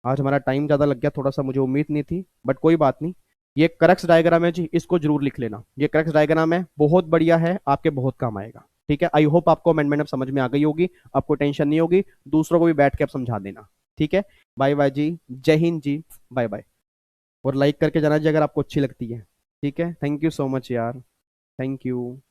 आज हमारा टाइम ज्यादा लग गया थोड़ा सा, मुझे उम्मीद नहीं थी, बट कोई बात नहीं। ये क्रक्स डायग्राम है जी, इसको जरूर लिख लेना। ये क्रक्स डायग्राम है, बहुत बढ़िया है, आपके बहुत काम आएगा। ठीक है, आई होप आपको अमेंडमेंट अब समझ में आ गई होगी, आपको टेंशन नहीं होगी, दूसरों को भी बैठ के आप समझा देना। ठीक है, बाय बाय जी, जय हिंद जी, बाय बाय। और लाइक करके जाना जी अगर आपको अच्छी लगती है। ठीक है, थैंक यू सो मच यार, थैंक यू।